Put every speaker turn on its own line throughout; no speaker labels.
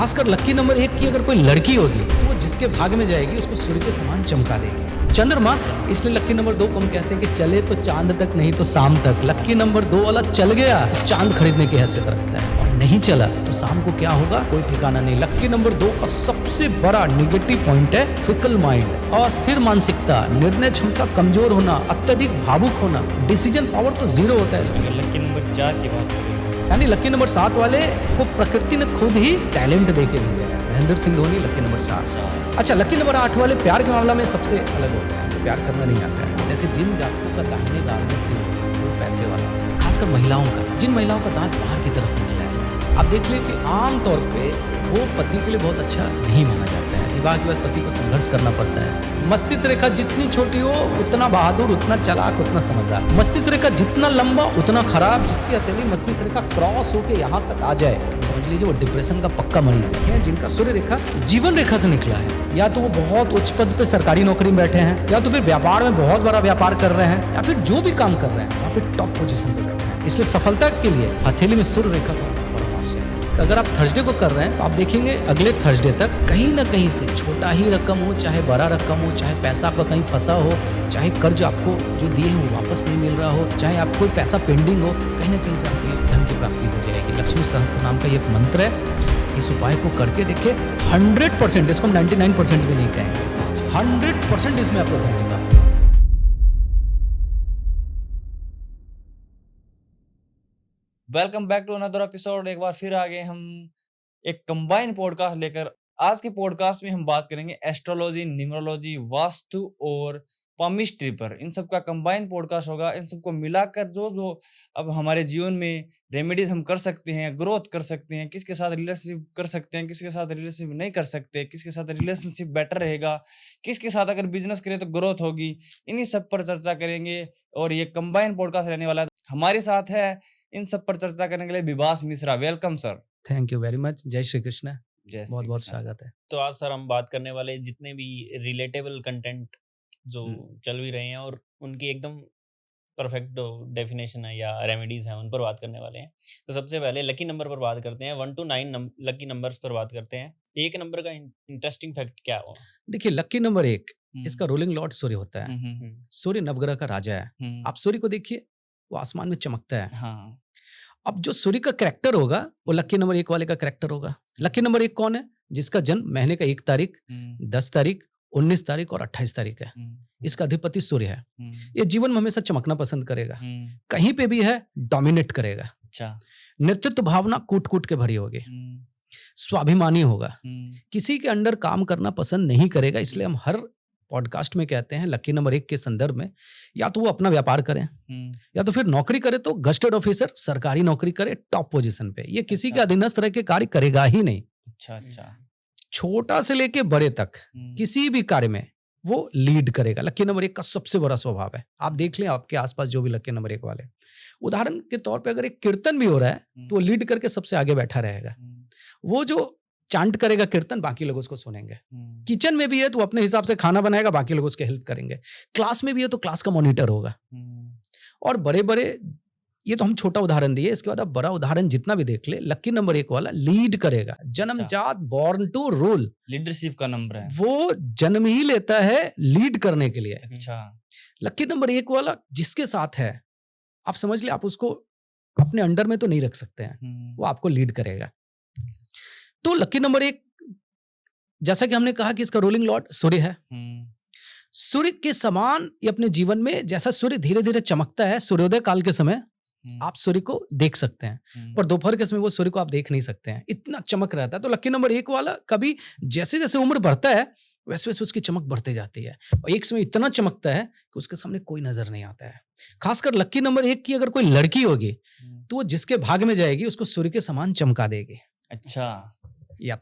खासकर lucky number 1 की अगर कोई लड़की होगी तो वो जिसके भाग में जाएगी उसको सूर्य के समान चमका देगी। चंद्रमा, इसलिए लकी नंबर 2 को हम कहते हैं कि चले तो चांद तक, नहीं तो शाम तक। लकी नंबर 2 वाला चल गया तो चांद खरीदने की हैसियत रखता है, और नहीं चला तो शाम को क्या होगा कोई ठिकाना नहीं। लकी नंबर 2 का सबसे बड़ा नेगेटिव पॉइंट है फिकल माइंड, अस्थिर मानसिकता, निर्णय क्षमता कमजोर होना, अत्यधिक भावुक होना, डिसीजन पावर तो जीरो होता है।
लकी नंबर 4 की बात करें,
यानी लकी नंबर 7 वाले को प्रकृति ने खुद ही टैलेंट दे के दिया है। Mahendra Singh Dhoni lucky number 7। अच्छा, लकी नंबर 8 वाले प्यार के मामला में सबसे अलग होता है, प्यार करना नहीं आता है। जैसे जिन जातकों का दाहिने दांत में तिल, वो पैसे वाला, खासकर महिलाओं का, जिन महिलाओं का दांत बाहर की तरफ निकला है, आप देख लें कि आमतौर पे वो पति के लिए बहुत अच्छा नहीं माना जाता है। विवाह के बाद पति को संघर्ष करना पड़ता है। मस्तिष्क रेखा जितनी छोटी हो उतना बहादुर, उतना चालाक, उतना समझदार। मस्तिष्क रेखा जितना लंबा उतना खराब। जिसकी हथेली मस्तिष्क रेखा क्रॉस होके यहाँ तक आ जाए, समझ लीजिए वो डिप्रेशन का पक्का मरीज है। जिनका सूर्य रेखा जीवन रेखा से निकला है, या तो वो बहुत उच्च पद पे सरकारी नौकरी में बैठे हैं, या तो फिर व्यापार में बहुत बड़ा व्यापार कर रहे हैं, या फिर जो भी काम कर रहे हैं वहाँ पे टॉप पोजीशन पे बैठे हैं। इसलिए सफलता के लिए हथेली में सूर्य रेखा का बड़ा आवश्यक है। अगर आप थर्सडे को कर रहे हैं तो आप देखेंगे अगले थर्सडे तक कहीं ना कहीं से छोटा ही रकम हो, चाहे बड़ा रकम हो, चाहे पैसा आपका कहीं फंसा हो, चाहे कर्ज आपको जो दिए हैं वो वापस नहीं मिल रहा हो, चाहे आपको कोई पैसा पेंडिंग हो, कहीं ना कहीं से आपको धन की प्राप्ति हो जाएगी। लक्ष्मी सहस्त्र नाम का ये मंत्र है, इस उपाय को करके देखिए 100%, इसको हम 99% भी नहीं कहेंगे, 100% इसमें आपको धन की प्राप्ति।
Welcome back to another episode. एक बार फिर आ गए हम एक कंबाइन पॉडकास्ट लेकर। आज के पॉडकास्ट में हम बात करेंगे एस्ट्रोलॉजी, न्यूमरोलॉजी, वास्तु और पामिस्ट्री पर। इन सब का कंबाइन पॉडकास्ट होगा। इन सबको मिलाकर जो अब हमारे जीवन में रेमेडीज हम कर सकते हैं, ग्रोथ कर सकते हैं, किसके साथ रिलेशनशिप कर सकते हैं, किसके साथ रिलेशनशिप नहीं कर सकते, किसके साथ रिलेशनशिप बेटर रहेगा, किसके साथ अगर बिजनेस करें तो ग्रोथ होगी, इन्हीं सब पर चर्चा करेंगे। और ये कंबाइन पॉडकास्ट रहने वाला है। हमारे साथ है इन सब पर चर्चा करने के लिए Vibhas Mishra. Welcome sir.
Thank you very much. जय श्री कृष्ण।
जय
बहुत बहुत स्वागत है।
तो आज सर हम बात करने वाले जितने भी रिलेटेबल कंटेंट जो चल भी रहे हैं और उनकी एकदम परफेक्ट डेफिनेशन है या रेमेडीज हैं, उन पर बात करने वाले हैं। तो सबसे पहले लकी नंबर पर बात करते हैं। 1 to 9 लकी नंबर्स पर बात करते हैं। एक नंबर का इंटरेस्टिंग फैक्ट क्या हो?
देखिए, लकी नंबर 1 इसका रूलिंग लॉर्ड सूर्य होता है। सूर्य नवग्रह का राजा है। आप सूर्य को देखिए, वो आसमान में चमकता है।
हाँ।
अब जो सूर्य का करैक्टर होगा वो लकी नंबर 1 वाले का करैक्टर होगा। लकी नंबर 1 कौन है? जिसका जन्म महीने का 1 तारीख, 10 तारीख, 19 तारीख और 28 तारीख है। इसका अधिपति सूर्य है। ये जीवन में हमेशा चमकना पसंद करेगा, कहीं पे भी है डोमिनेट करेगा।
अच्छा।
नेतृत्व भावना कूट कूट के भरी होगी, स्वाभिमानी होगा, किसी के अंडर काम करना पसंद नहीं करेगा। इसलिए हम हर पॉडकास्ट में कहते हैं लकी नंबर 1 के संदर्भ में या तो वो अपना व्यापार करें या तो फिर नौकरी करे तो गस्टेड ऑफिसर, सरकारी नौकरी करे टॉप पोजीशन पे। ये किसी के अधीनस्थ रह के कार्य करेगा ही नहीं।
अच्छा।
छोटा से लेके बड़े तक किसी भी कार्य में वो लीड करेगा। लकी नंबर 1 का सबसे बड़ा स्वभाव है। आप देख लें आपके आसपास जो भी लकी नंबर 1 वाले, उदाहरण के तौर पे अगर एक कीर्तन भी हो रहा है तो वो लीड करके सबसे आगे बैठा रहेगा। वो जो चांट करेगा कीर्तन, बाकी लोग उसको सुनेंगे। किचन में भी है तो अपने हिसाब से खाना बनाएगा, बाकी लोग उसके हेल्प करेंगे। क्लास में भी है तो क्लास का मॉनिटर होगा। और बड़े बड़े, ये तो हम छोटा उदाहरण दिए, इसके बाद आप बड़ा उदाहरण जितना भी देख ले, लकी नंबर 1 वाला लीड करेगा। जन्मजात, बॉर्न टू रूल,
लीडरशिप का नंबर है।
वो जन्म ही लेता है लीड करने के लिए।
अच्छा।
लकी नंबर 1 वाला जिसके साथ है, आप समझ ले आप उसको अपने अंडर में तो नहीं रख सकते हैं, वो आपको लीड करेगा। तो लकी नंबर 1, जैसा कि हमने कहा कि इसका रूलिंग लॉर्ड सूर्य है। सूर्य के समान ये अपने जीवन में, जैसा सूर्य धीरे धीरे चमकता है, सूर्योदय काल के समय आप सूर्य को देख सकते हैं, पर दोपहर के समय वो सूर्य को आप देख नहीं सकते हैं, इतना चमक रहता है। तो लकी नंबर 1 वाला कभी जैसे जैसे उम्र बढ़ता है वैसे वैसे उसकी चमक बढ़ती जाती है, और एक समय इतना चमकता है कि उसके सामने कोई नजर नहीं आता है। खासकर लकी नंबर 1 की अगर कोई लड़की होगी तो वो जिसके भाग में जाएगी उसको सूर्य के समान चमका देगी।
अच्छा।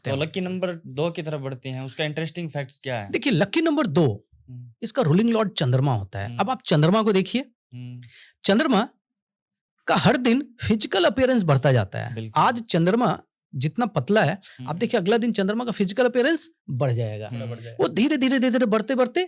तो
लकी नंबर 2 की तरफ बढ़ते हैं, उसका इंटरेस्टिंग फैक्ट्स क्या है?
देखिए, लकी नंबर 2 इसका रूलिंग लॉर्ड चंद्रमा होता है। अब आप चंद्रमा को देखिए, चंद्रमा का हर दिन फिजिकल अपीयरेंस बढ़ता जाता है। आज चंद्रमा जितना पतला है, आप देखिए अगला दिन चंद्रमा का फिजिकल अपीयरेंस बढ़ जाएगा। वो धीरे धीरे धीरे धीरे बढ़ते बढ़ते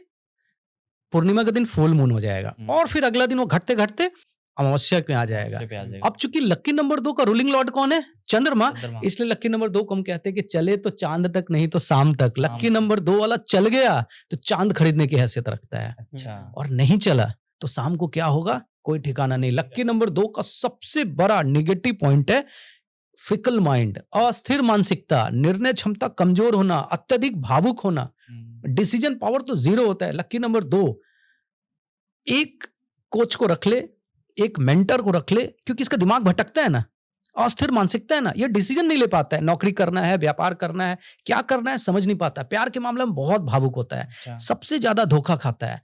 पूर्णिमा के दिन फुल मून हो जाएगा, और फिर अगला दिन वो घटते घटते अमावस्या में आ जाएगा।
से पे आ जाएगा।
अब चूंकि लकी नंबर 2 का रूलिंग लॉर्ड कौन है? चंद्रमा,
चंद्रमा।
इसलिए लकी नंबर 2 को हम कहते हैं कि चले तो चांद तक, नहीं तो शाम तक।
शाम
लकी
तक।
नंबर 2 वाला चल गया तो चांद खरीदने की हैसियत रखता है,
अच्छा।
और नहीं चला तो शाम को क्या होगा कोई ठिकाना नहीं। लकी नंबर 2 का सबसे बड़ा नेगेटिव पॉइंट है फिकल माइंड, अस्थिर मानसिकता, निर्णय क्षमता कमजोर होना, अत्यधिक भावुक होना, डिसीजन पावर तो जीरो होता है। लकी नंबर 2 एक कोच को रख ले, एक मेंटर को रख ले, क्योंकि इसका दिमाग भटकता है ना, अस्थिर मानसिकता है ना, ये डिसीजन नहीं ले पाता है। नौकरी करना है, व्यापार करना है, क्या करना है समझ नहीं पाता। प्यार के मामले में बहुत भावुक होता है,
अच्छा।
सबसे ज्यादा धोखा खाता है,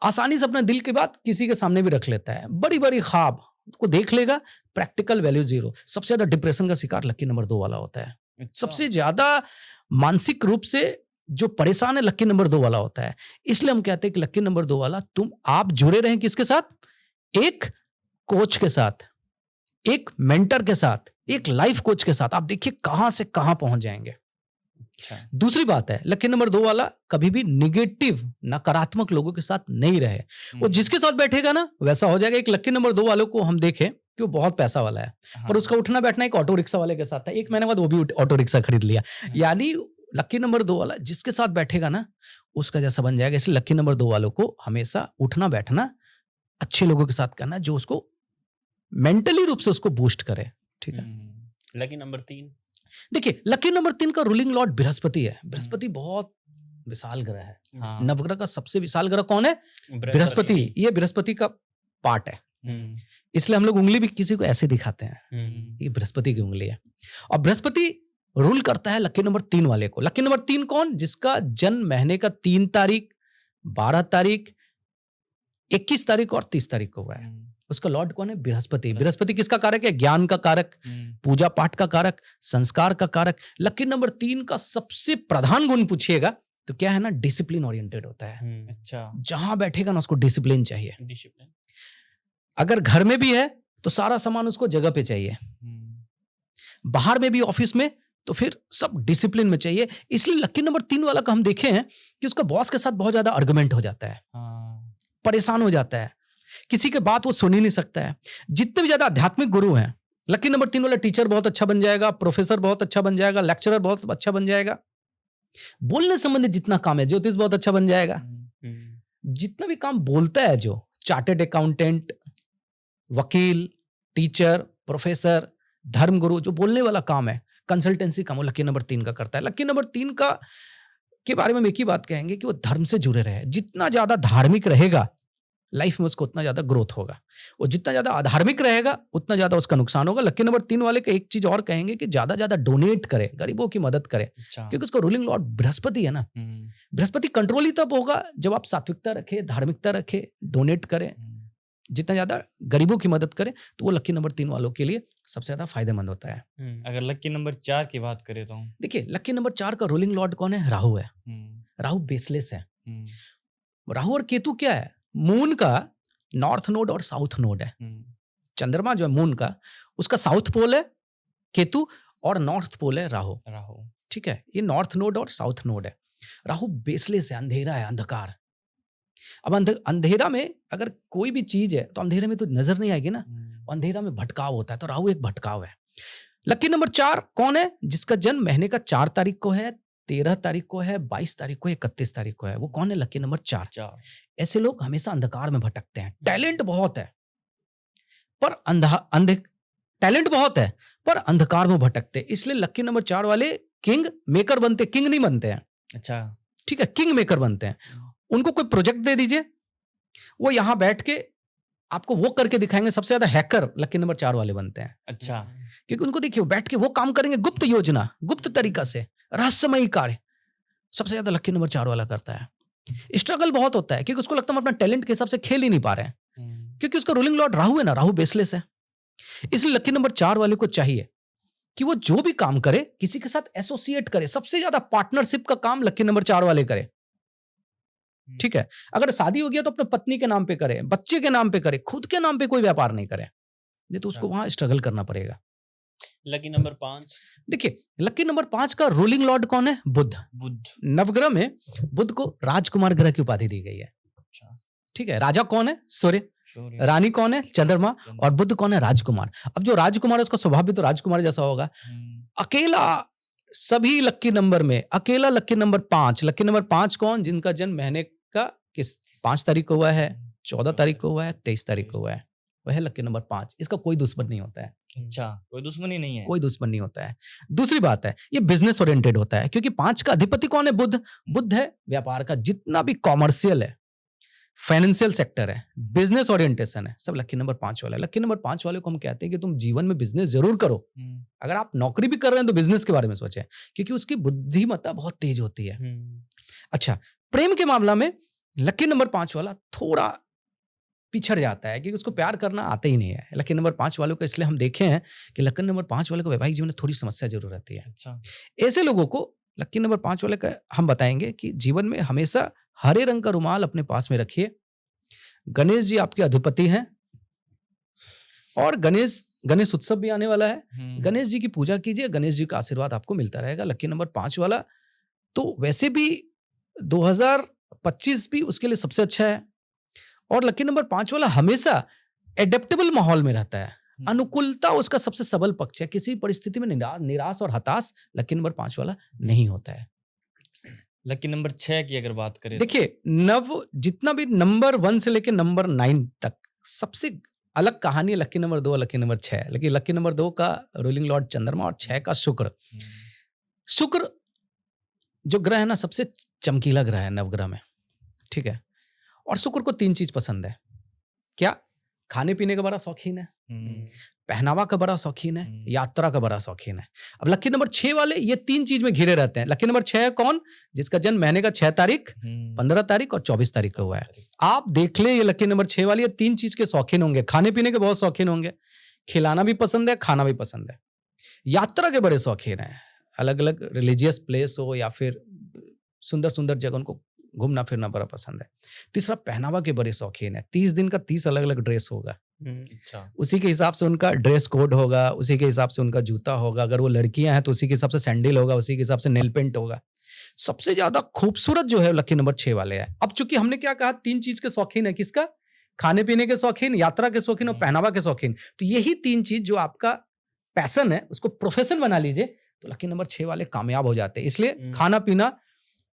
आसानी से अपने दिल की बात किसी के सामने भी रख लेता है, बड़ी बड़ी ख्वाब को देख लेगा, प्रैक्टिकल वैल्यू जीरो। सबसे ज्यादा डिप्रेशन का शिकार लकी नंबर 2 वाला होता है।
अच्छा।
सबसे ज्यादा मानसिक रूप से जो परेशान है लकी नंबर 2 वाला होता है। इसलिए हम कहते हैं कि लकी नंबर 2 वाला आप जुड़े रहें किसके साथ? एक कोच के साथ, एक मेंटर के साथ, एक लाइफ कोच के साथ। आप देखिए कहां से कहां पहुंच जाएंगे।
अच्छा।
दूसरी बात है, लकी नंबर 2 वाला कभी भी निगेटिव नकारात्मक लोगों के साथ नहीं रहे। वो जिसके साथ बैठेगा ना वैसा हो जाएगा। एक लकी नंबर 2 वालों को हम देखें कि वो बहुत पैसा वाला है, पर उसका उठना बैठना एक ऑटो रिक्शा वाले के साथ था। 1 महीने बाद वो भी ऑटो रिक्शा खरीद लिया। यानी लकी नंबर 2 वाला जिसके साथ बैठेगा ना उसका जैसा बन जाएगा। इसलिए लकी नंबर 2 वालों को हमेशा उठना बैठना अच्छे लोगों के साथ करना, जो उसको मेंटली रूप से उसको बूस्ट करे। ठीक है।
लकी नंबर 3,
देखिए लकी नंबर 3 का रूलिंग लॉर्ड बृहस्पति है। बृहस्पति बहुत विशाल ग्रह है।
हाँ।
नवग्रह का सबसे विशाल ग्रह कौन है? बृहस्पति। ये बृहस्पति का पार्ट है, इसलिए हम लोग उंगली भी किसी को ऐसे दिखाते हैं, ये बृहस्पति की उंगली है। और बृहस्पति रूल करता है लकी नंबर 3 वाले को। लकी नंबर 3 कौन? जिसका जन्म महीने का 3 तारीख, 12 तारीख, 21 तारीख और 30 तारीख को हुआ है। उसका लॉर्ड कौन है? बृहस्पति। बृहस्पति किसका कारक है? ज्ञान का कारक, पूजा पाठ का कारक, संस्कार का कारक। लकी नंबर 3 का सबसे प्रधान गुण पूछिएगा तो क्या है ना, डिसिप्लिन ओरिएंटेड होता है।
अच्छा।
जहां बैठेगा ना उसको डिसिप्लिन चाहिए।
डिसिप्लिन।
अगर घर में भी है तो सारा सामान उसको जगह पे चाहिए, बाहर में भी ऑफिस में तो फिर सब डिसिप्लिन में चाहिए। इसलिए लकी नंबर 3 वाला का हम देखे हैं कि उसका बॉस के साथ बहुत ज्यादा आर्गुमेंट हो जाता है, परेशान हो जाता है, किसी के बात वो सुन ही नहीं सकता है। जितने भी ज्यादा आध्यात्मिक गुरु हैं, लकी नंबर 3 वाला टीचर बहुत अच्छा बन जाएगा, प्रोफेसर बहुत अच्छा बन जाएगा, लेक्चरर बहुत अच्छा बन जाएगा, बोलने संबंधित जितना काम है, ज्योतिष बहुत अच्छा बन जाएगा। जितना भी काम बोलता है, जो चार्टेड अकाउंटेंट, वकील, टीचर, प्रोफेसर, धर्मगुरु, जो बोलने वाला काम है, कंसल्टेंसी काम, वो लकी नंबर 3 का करता है। लकी नंबर 3 का के बारे में हम एक ही बात कहेंगे कि वो धर्म से जुड़े रहे। जितना ज्यादा धार्मिक रहेगा लाइफ में उसको उतना ज्यादा ग्रोथ होगा, और जितना ज्यादा अधार्मिक रहेगा उतना ज्यादा उसका नुकसान होगा। लकी नंबर 3 वाले का एक चीज और कहेंगे कि ज्यादा ज्यादा करे, गरीबों की मदद करे।
अच्छा।
क्योंकि उसका रूलिंग लॉर्ड बृहस्पति है ना। बृहस्पति कंट्रोल ही तब होगा जब आप सात्विकता रखे, धार्मिकता रखे, डोनेट करें, जितना ज्यादा गरीबों की मदद करें, तो वो लकी नंबर 3 वालों के लिए सबसे ज्यादा फायदेमंद होता है।
अगर लकी नंबर 4 की बात करें तो
देखिए लकी नंबर 4 का रूलिंग लॉर्ड कौन है? राहु है। राहु बेसलेस है। राहु और केतु क्या है? मून का नॉर्थ नोड और साउथ नोड है। चंद्रमा जो है मून का, उसका साउथ पोल है केतु और नॉर्थ पोल है राहु। ठीक है, ये नॉर्थ नोड और साउथ नोड है। राहु बेसलेस है, अंधेरा है, अंधकार। अब अंधेरा में अगर कोई भी चीज है तो अंधेरे में तो नजर नहीं आएगी ना, अंधेरा में भटकाव होता है, तो राहु एक भटकाव है। लकी नंबर 4 कौन है? जिसका जन्म महीने का 4 तारीख को है, 13 तारीख को है, 22 तारीख को, 31 तारीख को है। वो कौन है? Lucky number 4। ऐसे लोग हमेशा अंधकार में भटकते हैं। टैलेंट बहुत है पर टैलेंट बहुत है पर अंधकार में भटकते हैं। इसलिए लकी नंबर 4 वाले किंग मेकर बनते, किंग नहीं बनते हैं।
अच्छा। ठीक
है, किंग मेकर बनते हैं। उनको कोई प्रोजेक्ट दे दीजिए, वो यहां बैठ के आपको वो करके दिखाएंगे। सबसे ज्यादा हैकर लकी नंबर 4 वाले बनते हैं।
अच्छा।
क्योंकि उनको देखिए बैठ के वो काम करेंगे गुप्त योजना, गुप्त तरीका से, रहस्यमयी कार्य सबसे ज्यादा लकी नंबर 4 वाला करता है। स्ट्रगल बहुत होता है क्योंकि उसको लगता है हम अपना टैलेंट के हिसाब से खेल ही नहीं पा रहे हैं, क्योंकि उसका रूलिंग लॉर्ड राहु है ना, राहु बेसलेस है। इसलिए लकी नंबर 4 वाले को चाहिए कि वो जो भी काम करे किसी के साथ एसोसिएट करे। सबसे ज्यादा पार्टनरशिप का काम लकी नंबर 4 वाले करे। ठीक है, अगर शादी हो गया तो अपने पत्नी के नाम पे करे, बच्चे के नाम पे करे, खुद के नाम पे कोई व्यापार नहीं करे, नहीं तो उसको वहां स्ट्रगल करना पड़ेगा।
लकी नंबर 5,
देखिए लकी नंबर 5 का रूलिंग लॉर्ड कौन है? बुध। नवग्रह में बुध को राजकुमार ग्रह की उपाधि दी गई है। ठीक है, राजा कौन है? सूर्य।
सूर्य।
रानी कौन है? चंद्रमा।
चंद्रमा।
और बुध कौन है? राजकुमार। अब जो राजकुमार है उसका स्वभाव भी तो राजकुमार जैसा होगा। अकेला सभी लकी नंबर में अकेला लकी नंबर 5, लकी नंबर 5 कौन? जिनका जन्म महीने का किस 5 तारीख को हुआ है, 14 तारीख को हुआ है, 23 तारीख को हुआ है, वह है लकी नंबर 5। इसका कोई दुश्मन नहीं होता है।
अच्छा, कोई दुश्मनी नहीं है।
कोई दुश्मन नहीं होता है। दूसरी बात है, ये बिजनेस ओरिएंटेड होता है, क्योंकि 5 का अधिपति कौन है? बुध। बुध है व्यापार का, जितना भी कॉमर्शियल है, फाइनेंशियल सेक्टर है, बिजनेस ओरिएंटेशन है, सब लकी नंबर 5 वाला है। लकी नंबर 5 वाले को हम कहते हैं कि तुम जीवन में बिजनेस जरूर करो। अगर आप नौकरी भी कर रहे हैं तो बिजनेस के बारे में सोचें, क्योंकि उसकी बुद्धिमत्ता बहुत तेज होती है। अच्छा, प्रेम के मामला में लकी नंबर 5 वाला थोड़ा पिछड़ जाता है, क्योंकि उसको प्यार करना आता ही नहीं है लकी नंबर 5 वालों को। इसलिए हम देखे हैं कि लकी नंबर 5 वाले को वैवाहिक जीवन में थोड़ी समस्या जरूर रहती है।
अच्छा,
ऐसे लोगों को लकी नंबर 5 वाले का हम बताएंगे कि जीवन में हमेशा हरे रंग का रुमाल अपने पास में रखिए। गणेश जी आपके अधिपति हैं, और गणेश उत्सव भी आने वाला है। गणेश जी की पूजा कीजिए, गणेश जी का आशीर्वाद आपको मिलता रहेगा। लकी नंबर 5 वाला तो वैसे भी 2025 भी उसके लिए सबसे अच्छा है। और लकी नंबर 5 वाला हमेशा एडेप्टेबल माहौल में रहता है। अनुकूलता उसका सबसे सबल पक्ष है। किसी परिस्थिति में निराश और हताश लकी नंबर 5 वाला नहीं होता है।
लकी नंबर 6 की अगर बात करें,
देखिए, जितना भी नंबर 1 से लेकर नंबर 9 तक सबसे अलग कहानी है लकी नंबर 2 और लकी नंबर 6। लेकिन लकी नंबर 2 का रूलिंग लॉर्ड चंद्रमा और 6 का शुक्र। शुक्र जो ग्रह है ना, सबसे चमकीला ग्रह है नवग्रह में, ठीक है। और शुक्र को 3 चीज पसंद है। क्या? खाने पीने का बड़ा शौकीन है, पहनावा का बड़ा शौकीन है, यात्रा का बड़ा शौकीन है। अब लकी नंबर 6 वाले ये 3 चीज में घिरे रहते हैं। लकी नंबर 6 है कौन? जिसका जन्म महीने का 6 तारीख, 15 तारीख और 24 तारीख का हुआ है। आप देख ले, ये लकी नंबर 6 वाले ये 3 चीज के शौकीन होंगे। खाने पीने के बहुत शौकीन होंगे, खिलाना भी पसंद है, खाना भी पसंद है, यात्रा के बड़े शौकीन है। अलग अलग रिलीजियस प्लेस हो या फिर सुंदर सुंदर जगह, उनको घूमना फिरना बड़ा पसंद है। तीसरा, पहनावा के बड़े शौकीन है। 30 दिन का 30 अलग अलग ड्रेस होगा।
अच्छा,
उसी के हिसाब से उनका ड्रेस कोड होगा, उसी के हिसाब से उनका जूता होगा। अगर वो लड़कियां हैं तो उसी के हिसाब से सैंडल होगा, उसी के हिसाब से नेल पेंट होगा। सबसे ज्यादा खूबसूरत जो है लकी नंबर 6 वाले है। अब चूंकि हमने क्या कहा, 3 चीज के शौकीन है। किसका? खाने पीने के शौकीन, यात्रा के शौकीन और पहनावा के शौकीन। तो यही 3 चीज जो आपका पैशन है उसको प्रोफेशन बना लीजिए तो लकी नंबर 6 वाले कामयाब हो जाते हैं। इसलिए खाना पीना,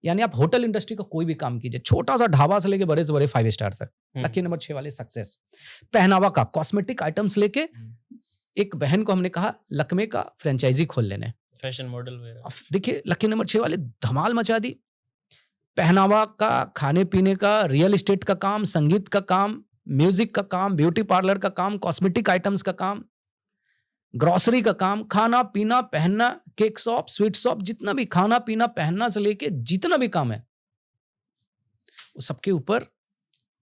यानी आप होटल इंडस्ट्री का कोई भी काम कीजिए, छोटा सा ढाबा से लेके बड़े से बड़े 5 स्टार तक, लकी नंबर 6 वाले सक्सेस। पहनावा का, कॉस्मेटिक आइटम्स लेके, एक बहन को हमने कहा लकमे का फ्रेंचाइजी खोल लेने,
फैशन मॉडल वगैरह।
देखिए लकी नंबर 6 वाले धमाल मचा दी। पहनावा का, खाने पीने का, रियल एस्टेट का काम, संगीत का काम, म्यूजिक का काम, ब्यूटी पार्लर का काम, कॉस्मेटिक आइटम्स का काम, ग्रोसरी का काम, खाना पीना पहनना, केक शॉप, स्वीट शॉप, जितना भी खाना पीना पहनना से लेके जितना भी काम है वो सबके ऊपर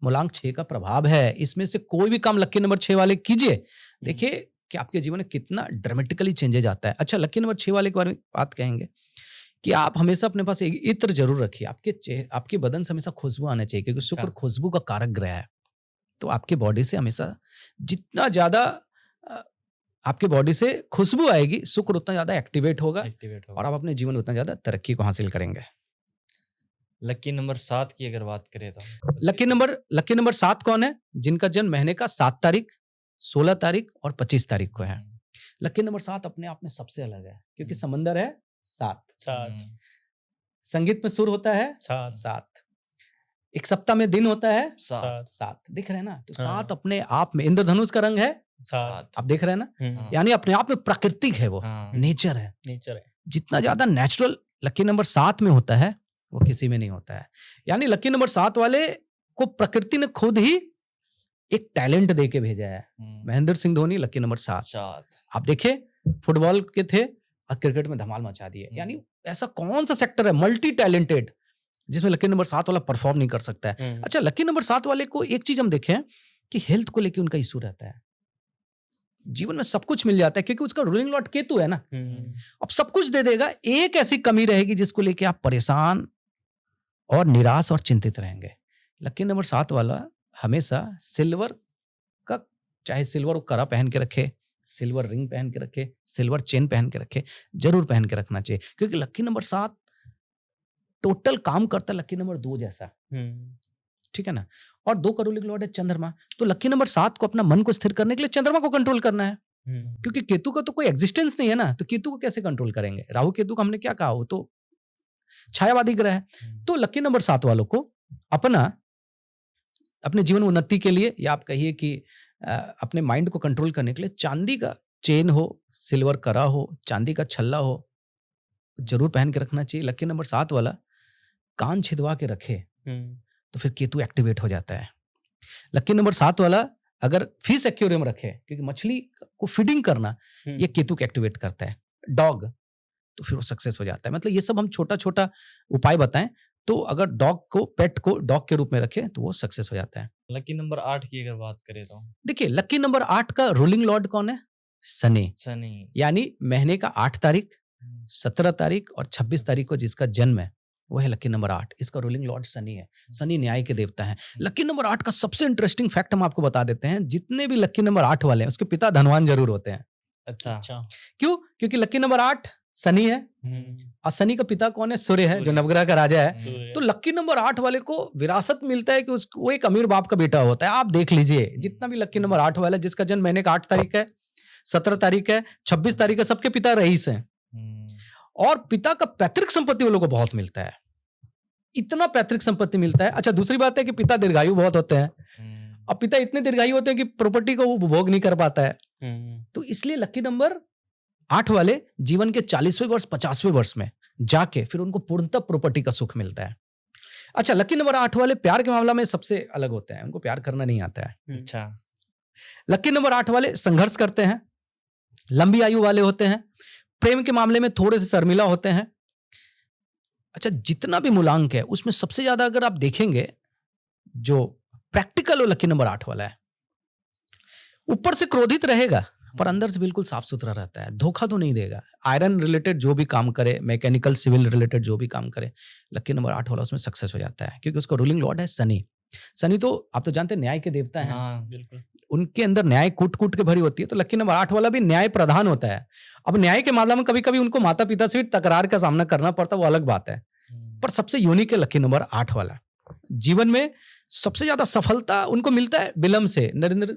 मूलांक 6 का प्रभाव है। इसमें से कोई भी काम लकी नंबर 6 वाले कीजिए, देखिए कि आपके जीवन में कितना ड्रामेटिकली चेंजेज आता है। अच्छा, लकी नंबर 6 वाले के बारे में बात कहेंगे कि आप हमेशा अपने पास एक इत्र जरूर रखिए। आपके बदन से हमेशा खुशबू आना चाहिए, क्योंकि शुक्र खुशबू का कारक ग्रह है। तो आपके बॉडी से हमेशा जितना ज्यादा आपके बॉडी से खुशबू आएगी, शुक्र उतना ज्यादा एक्टिवेट होगा और आप अपने जीवन में उतना ज्यादा तरक्की को हासिल करेंगे।
लकी नंबर 7 की अगर बात करें तो
लकी नंबर 7 कौन है? जिनका जन्म महीने का 7 तारीख, 16 तारीख और 25 तारीख को है। लकी नंबर 7 अपने आप में सबसे अलग है, क्योंकि समंदर है 7, संगीत में सुर होता है 7, एक सप्ताह में दिन होता है 7, दिख रहे हैं ना? तो 7 अपने आप में, इंद्रधनुष का रंग है 7, आप देख रहे हैं ना? यानी अपने आप में प्राकृतिक है, वो नेचर है। जितना ज्यादा नेचुरल लकी नंबर 7 में होता है वो किसी में नहीं होता है। यानी लकी नंबर 7 वाले को प्रकृति ने खुद ही एक टैलेंट दे के भेजा है। महेंद्र सिंह धोनी लकी नंबर 7, आप देखे फुटबॉल के थे और क्रिकेट में धमाल मचा दिए। यानी ऐसा कौन सा सेक्टर है मल्टी टैलेंटेड जिसमें लकी नंबर 7 वाला परफॉर्म नहीं कर सकता है? अच्छा, लकी नंबर 7 वाले को एक चीज हम देखें कि हेल्थ को लेके उनका इशू रहता है। जीवन में सब कुछ मिल जाता है क्योंकि उसका रूलिंग लॉर्ड केतु है ना। अब सब कुछ दे देगा, एक ऐसी कमी रहेगी जिसको लेके आप परेशान और निराश और चिंतित रहेंगे। लकी नंबर 7 वाला हमेशा सिल्वर का, चाहे सिल्वर कड़ा पहन के रखे, सिल्वर रिंग पहन के रखे, सिल्वर चेन पहन के रखे, जरूर पहन के रखना चाहिए, क्योंकि लकी नंबर 7 टोटल काम करता है लकी नंबर 2 जैसा। ठीक है ना। और 2 का रूलिंग लॉर्ड है चंद्रमा, तो लकी नंबर 7 को अपना मन को स्थिर करने के लिए चंद्रमा को कंट्रोल करना है, क्योंकि केतु का तो कोई एग्जिस्टेंस नहीं है ना, तो केतु को कैसे कंट्रोल करेंगे। राहु केतु का हमने क्या कहा, वो तो छायावादी ग्रह है। तो लकी नंबर 7 वालों को अपने जीवन उन्नति के लिए, या आप कहिए कि अपने माइंड को कंट्रोल करने के लिए चांदी का चेन हो, सिल्वर करा हो, चांदी का छल्ला हो, जरूर पहन के रखना चाहिए। लकी नंबर 7 वाला कान छिदवा के रखे तो फिर केतु एक्टिवेट हो जाता है। लकी नंबर 7 वाला अगर फिश एक्वेरियम रखे, क्योंकि मछली को फीडिंग करना ये केतु को एक्टिवेट करता है। डॉग, तो फिर वो सक्सेस हो जाता है। मतलब ये सब हम छोटा छोटा उपाय बताएं, तो अगर डॉग को, पेट को डॉग के रूप में रखे तो वो सक्सेस हो जाता है।
लकी नंबर 8 की अगर बात करें तो
देखिए, लकी नंबर 8 का रूलिंग लॉर्ड कौन है? शनि। यानी महीने का 8 तारीख, 17 तारीख और 26 तारीख को जिसका जन्म है वो है लकी नंबर 8। इसका रूलिंग लॉर्ड शनि है। शनि न्याय के देवता है। लकी नंबर 8 का सबसे इंटरेस्टिंग फैक्ट हम आपको बता देते हैं, जितने भी लकी नंबर 8 वाले हैं उसके पिता धनवान जरूर होते हैं।
अच्छा।
क्यों? क्योंकि लकी नंबर 8 शनि है, और शनि का पिता कौन है? सूर्य है, जो नवग्रह का राजा है। तो लकी नंबर 8 वाले को विरासत मिलता है कि वो एक अमीर बाप का बेटा होता है। आप देख लीजिए, जितना भी लकी नंबर 8 वाला जिसका जन्म महीने का 8 तारीख है, 17 तारीख है, 26 तारीख है, सबके पिता रईस हैं। और पिता का पैतृक संपत्ति वो लोगों को बहुत मिलता है, इतना पैतृक संपत्ति मिलता है। अच्छा, दूसरी बात है कि पिता दीर्घायु बहुत होते हैं। अब पिता इतने दीर्घायु होते हैं कि प्रॉपर्टी को वो उपभोग नहीं कर पाता है। तो इसलिए लकी नंबर 8 वाले जीवन के 40वें वर्ष, 50वें वर्ष में जाके फिर उनको पूर्णतः प्रॉपर्टी का सुख मिलता है। अच्छा, लकी नंबर 8 वाले प्यार के मामला में सबसे अलग होते हैं, उनको प्यार करना नहीं आता है।
अच्छा।
लकी नंबर 8 वाले संघर्ष करते हैं, लंबी आयु वाले होते हैं, प्रेम के मामले में थोड़े से शर्मिला होते हैं। अच्छा, जितना भी मूलांक है उसमें सबसे ज्यादा अगर आप देखेंगे जो प्रैक्टिकल वो लकी नंबर 8 वाला है। ऊपर से क्रोधित रहेगा पर अंदर से बिल्कुल साफ सुथरा रहता है, धोखा तो नहीं देगा। आयरन रिलेटेड जो भी काम करे, मैकेनिकल सिविल रिलेटेड जो भी काम करे, लकी नंबर 8 वाला उसमें सक्सेस हो जाता है, क्योंकि उसका रूलिंग लॉर्ड है शनि। शनि तो आप तो जानते हैं न्याय के देवता हैं।
हाँ, बिल्कुल।
उनके अंदर न्याय कूट कूट के भरी होती है, तो लकी नंबर 8 वाला भी न्याय प्रधान होता है। अब न्याय के मामला में कभी कभी उनको माता पिता से भी तकरार का सामना करना पड़ता है, वो अलग बात है। पर सबसे यूनिक है लकी नंबर 8 वाला। जीवन में सबसे ज्यादा सफलता उनको मिलता है विलंब से। नरेंद्र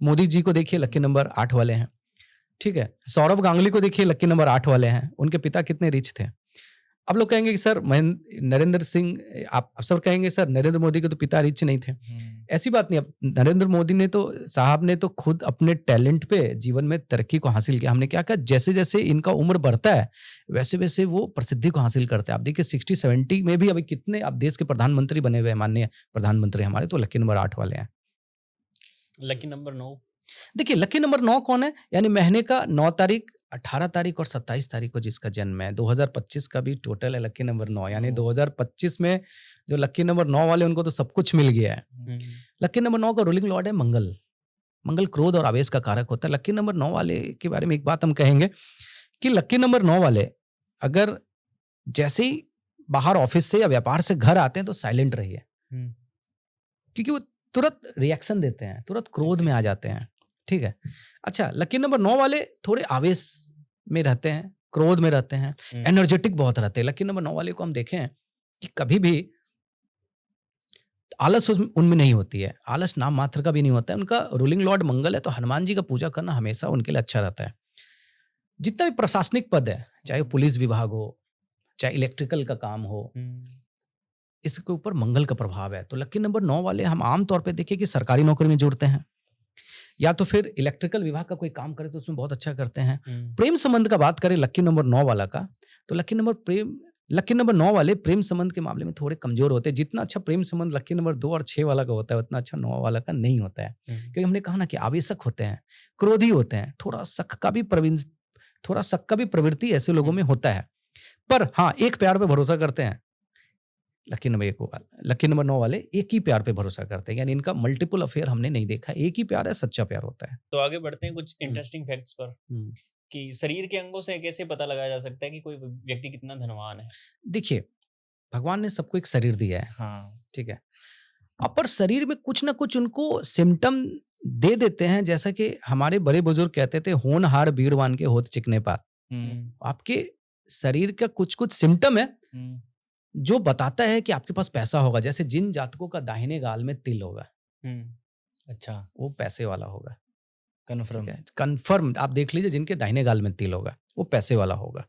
मोदी जी को देखिए, लकी नंबर 8 वाले हैं। ठीक है, सौरव गांगुली को देखिए, लकी नंबर 8 वाले हैं। उनके पिता कितने रिच थे। अब लोग कहेंगे कि सर नरेंद्र सिंह, आप सब कहेंगे सर नरेंद्र मोदी के तो पिता रिच नहीं थे। ऐसी बात नहीं। अब नरेंद्र मोदी ने तो, साहब ने तो खुद अपने टैलेंट पे जीवन में तरक्की को हासिल किया। हमने क्या कहा, जैसे जैसे इनका उम्र बढ़ता है वैसे वैसे वो प्रसिद्धि को हासिल करते हैं। आप देखिए 60-70 में भी अभी कितने आप देश के प्रधानमंत्री बने हुए हैं, माननीय प्रधानमंत्री हमारे, तो लकी नंबर 8 वाले हैं।
लकी नंबर 9,
देखिए लकी नंबर 9 कौन है? यानी महीने का 9 तारीख, 18 तारीख और 27 तारीख को जिसका जन्म है। 2025 का भी टोटल है लकी नंबर 9, यानी 2025 में जो लकी नंबर 9 वाले उनको तो सब कुछ मिल गया है। लकी नंबर 9 का रूलिंग लॉर्ड है मंगल। मंगल क्रोध और आवेश का कारक होता है। लकी नंबर 9 वाले के बारे में एक बात हम कहेंगे कि लकी नंबर 9 वाले अगर जैसे ही बाहर ऑफिस से या व्यापार से घर आते हैं तो साइलेंट रहिए, क्योंकि वो तुरंत रिएक्शन देते हैं, तुरंत क्रोध में आ जाते हैं। ठीक है। अच्छा, लकी नंबर 9 वाले थोड़े आवेश में रहते हैं, क्रोध में रहते हैं, एनर्जेटिक बहुत रहते हैं। लकी नंबर 9 वाले को हम देखें कि कभी भी आलस उनमें नहीं होती है, आलस नाम मात्र का भी नहीं होता है। उनका रूलिंग लॉर्ड मंगल है, तो हनुमान जी का पूजा करना हमेशा उनके लिए अच्छा रहता है। जितना भी प्रशासनिक पद है, चाहे पुलिस विभाग हो, चाहे इलेक्ट्रिकल का काम हो, इसके ऊपर मंगल का प्रभाव है। तो लकी नंबर 9 वाले हम आमतौर पे देखें कि सरकारी नौकरी में जुड़ते हैं, या तो फिर इलेक्ट्रिकल विभाग का कोई काम करे तो उसमें बहुत अच्छा करते हैं। प्रेम संबंध का बात करें लकी नंबर 9 वाला का, तो लकी नंबर 9 वाले प्रेम संबंध के मामले में थोड़े कमजोर होते हैं। जितना अच्छा प्रेम संबंध लकी नंबर 2 और 6 वाला का होता है, उतना अच्छा 9 वाला का नहीं होता है। क्योंकि हमने कहा ना कि आवेशक होते हैं, क्रोधी होते हैं, थोड़ा शक का भी प्रवृत्ति ऐसे लोगों में होता है। पर हाँ, एक प्यार पे भरोसा करते हैं। लकी नंबर 9 वाले एक ही प्यार पे भरोसा करते हैं, यानी इनका मल्टीपल अफेयर हमने नहीं देखा। एक ही प्यार है, सच्चा प्यार होता है।
तो आगे बढ़ते हैं कुछ इंटरेस्टिंग फैक्ट्स पर कि शरीर के अंगों से कैसे पता लगाया जा सकता है कि कोई व्यक्ति कितना धनवान है।
देखिए, भगवान ने सबको एक शरीर दिया है।
हाँ,
ठीक है। अपर शरीर में कुछ ना कुछ उनको सिम्टम दे देते हैं, जैसा कि हमारे बड़े बुजुर्ग कहते थे, होनहार बीड़वान के होत चिकने पात। आपके शरीर का कुछ कुछ सिम्टम है जो बताता है कि आपके पास पैसा होगा। जैसे जिन जातकों का दाहिने गाल में तिल होगा,
अच्छा,
वो पैसे वाला होगा।
कन्फर्म।
ठीक है, कन्फर्म आप देख लीजिए, जिनके दाहिने गाल में तिल होगा वो पैसे वाला होगा।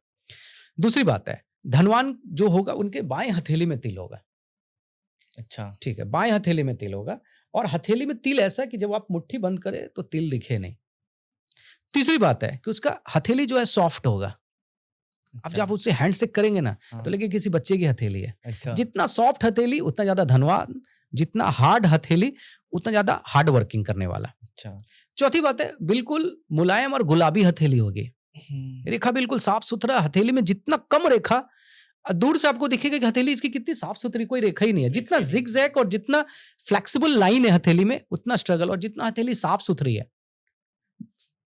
दूसरी बात है, धनवान जो होगा उनके बाएं हथेली में तिल होगा।
अच्छा,
ठीक है, बाएं हथेली में तिल होगा, और हथेली में तिल ऐसा कि जब आप मुट्ठी बंद करें तो तिल दिखे नहीं। तीसरी बात है कि उसका हथेली जो है सॉफ्ट होगा। अब
अच्छा,
जब आप उससे हैंड शेक करेंगे ना,
हाँ,
तो लगे किसी बच्चे की हथेली है।
अच्छा,
जितना सॉफ्ट हथेली उतना ज्यादा धनवान, जितना हार्ड हथेली उतना ज्यादा हार्ड वर्किंग करने वाला।
अच्छा,
चौथी बात है, बिल्कुल मुलायम और गुलाबी हथेली होगी।
हम्म,
रेखा बिल्कुल साफ सुथरा, हथेली में जितना कम रेखा, दूर से आपको दिखेगा कि हथेली इसकी कितनी साफ सुथरी, कोई रेखा ही नहीं है। जितना
रेखा ही नहीं।
जिगजैग और जितना फ्लेक्सिबल लाइन है हथेली में, उतना स्ट्रगल, और जितना हथेली साफ सुथरी है,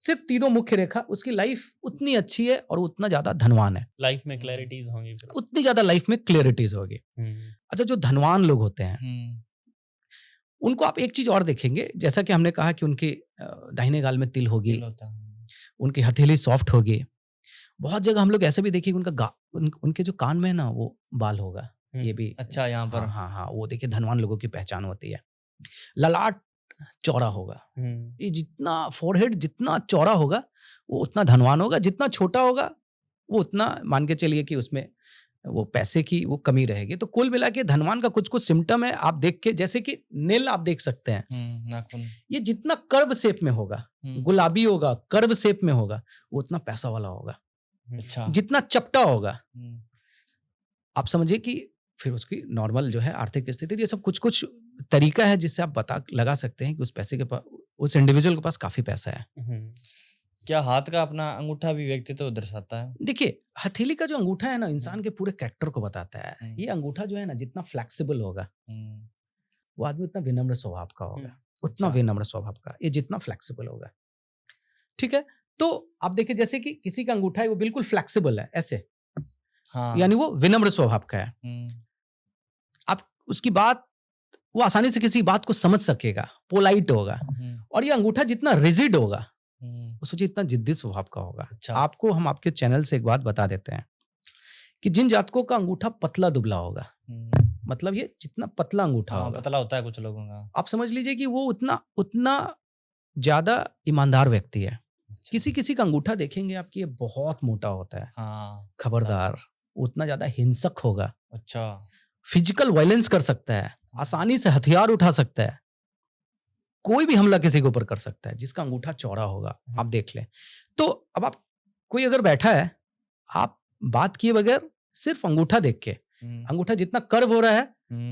सिर्फ तीनों मुख्य रेखा, उसकी लाइफ उतनी अच्छी है और उतना ज्यादा धनवान है,
लाइफ में क्लैरिटीज होंगी फिर।
उतनी ज्यादा लाइफ में क्लियरिटीज होगी। अच्छा, जो धनवान लोग होते हैं उनको आप एक चीज और देखेंगे, जैसा कि हमने कहा कि उनके दाहिने गाल में तिल होगी,
दिल होता है।
उनकी हथेली सॉफ्ट होगी। बहुत जगह हम लोग ऐसे भी देखेंगे उनका उनके जो कान में ना वो बाल होगा, ये भी
अच्छा, यहाँ पर
हाँ हाँ हाँ, वो देखिए धनवान लोगों की पहचान होती है। ललाट चौड़ा होगा, ये जितना फोरहेड जितना चौड़ा होगा वो उतना धनवान होगा, जितना छोटा होगा वो उतना मान के चलिए कि उसमें वो पैसे की वो कमी रहेगी। तो कुल मिला के धनवान का कुछ कुछ सिम्टम है, आप देख के, जैसे कि नेल आप देख सकते हैं,
नाखून,
ये जितना कर्व शेप में होगा, गुलाबी होगा, कर्व शेप में होगा, वो उतना पैसा वाला होगा।
अच्छा,
जितना चपटा होगा, आप समझिए कि फिर उसकी नॉर्मल जो है आर्थिक स्थिति। ये सब कुछ कुछ तरीका है जिससे आप पता लगा सकते हैं कि उस पैसे के पास, उस इंडिविजुअल के पास काफी पैसा है।
क्या हाथ का अपना अंगूठा भी व्यक्तित्व दर्शाता है?
देखिए, हथेली का जो अंगूठा है ना, इंसान के पूरे कैरेक्टर को बताता है। ये अंगूठा जो है ना, जितना फ्लेक्सिबल होगा, वो आदमी उतना विनम्र स्वभाव का होगा, उतना विनम्र स्वभाव का, ये जितना फ्लेक्सिबल होगा। ठीक है, तो आप देखिए जैसे कि किसी का अंगूठा है वो बिल्कुल फ्लेक्सिबल है ऐसे,
हाँ,
यानी वो विनम्र स्वभाव का है। आप उसकी बात, वो आसानी से किसी बात को समझ सकेगा, पोलाइट होगा। और ये अंगूठा जितना रिजिड होगा, वो सोचिए इतना जिद्दी स्वभाव का होगा।
अच्छा।
आपको हम आपके चैनल से एक बात बता देते हैं कि जिन जातकों का अंगूठा पतला दुबला होगा, मतलब ये जितना पतला अंगूठा होगा,
पतला होता है कुछ लोगों का,
आप समझ लीजिए कि वो उतना ज्यादा ईमानदार व्यक्ति है। किसी किसी का अंगूठा देखेंगे आप कि ये बहुत मोटा होता है,
हाँ,
खबरदार, उतना ज्यादा हिंसक होगा,
अच्छा,
फिजिकल वायलेंस कर सकता है, आसानी से हथियार उठा सकता है, कोई भी हमला किसी के ऊपर कर सकता है जिसका अंगूठा चौड़ा होगा। आप देख लें। तो अब आप, कोई अगर बैठा है, आप बात किए बगैर सिर्फ अंगूठा देख के, अंगूठा जितना कर्व हो रहा है,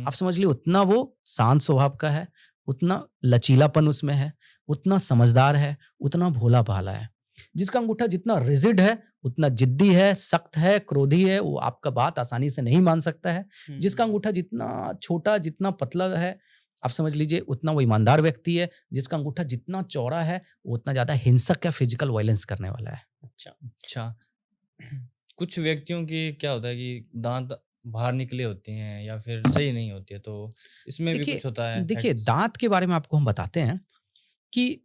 आप समझ लीजिए उतना वो शांत स्वभाव का है, उतना लचीलापन उसमें है, उतना समझदार है, उतना भोला भाला है। जिसका अंगूठा जितना रिजिड है, उतना जिद्दी है, सख्त है, क्रोधी है, वो आपका बात आसानी से नहीं मान सकता है। जिसका अंगूठा जितना छोटा, जितना पतला है, आप समझ लीजिए उतना वो ईमानदार व्यक्ति है। जिसका अंगूठा जितना चौड़ा है, वो उतना ज्यादा हिंसक या फिजिकल वायलेंस करने वाला है।
अच्छा। कुछ व्यक्तियों की क्या होता है कि दांत बाहर निकले होते हैं या फिर सही नहीं होती है, तो इसमें भी कुछ होता है?
देखिए, दांत के बारे में आपको हम बताते हैं कि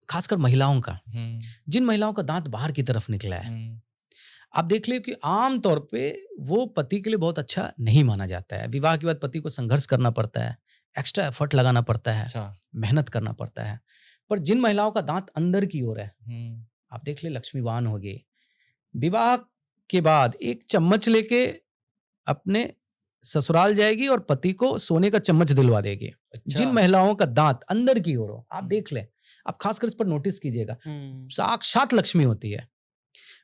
खासकर महिलाओं का, जिन महिलाओं का दांत बाहर की तरफ निकला है, आप देख ले कि आम तौर पे वो पति के लिए बहुत अच्छा नहीं माना जाता है। विवाह के बाद पति को संघर्ष करना पड़ता है, एक्स्ट्रा एफर्ट लगाना पड़ता है, मेहनत करना पड़ता है। पर जिन महिलाओं का दांत अंदर की ओर है, आप देख ले लक्ष्मीवान होगी, विवाह के बाद एक चम्मच लेके अपने ससुराल जाएगी और पति को सोने का चम्मच दिलवा देगी। जिन महिलाओं का दांत अंदर की ओर हो, आप देख लें, आप खासकर इस पर नोटिस कीजिएगा, साक्षात लक्ष्मी होती है,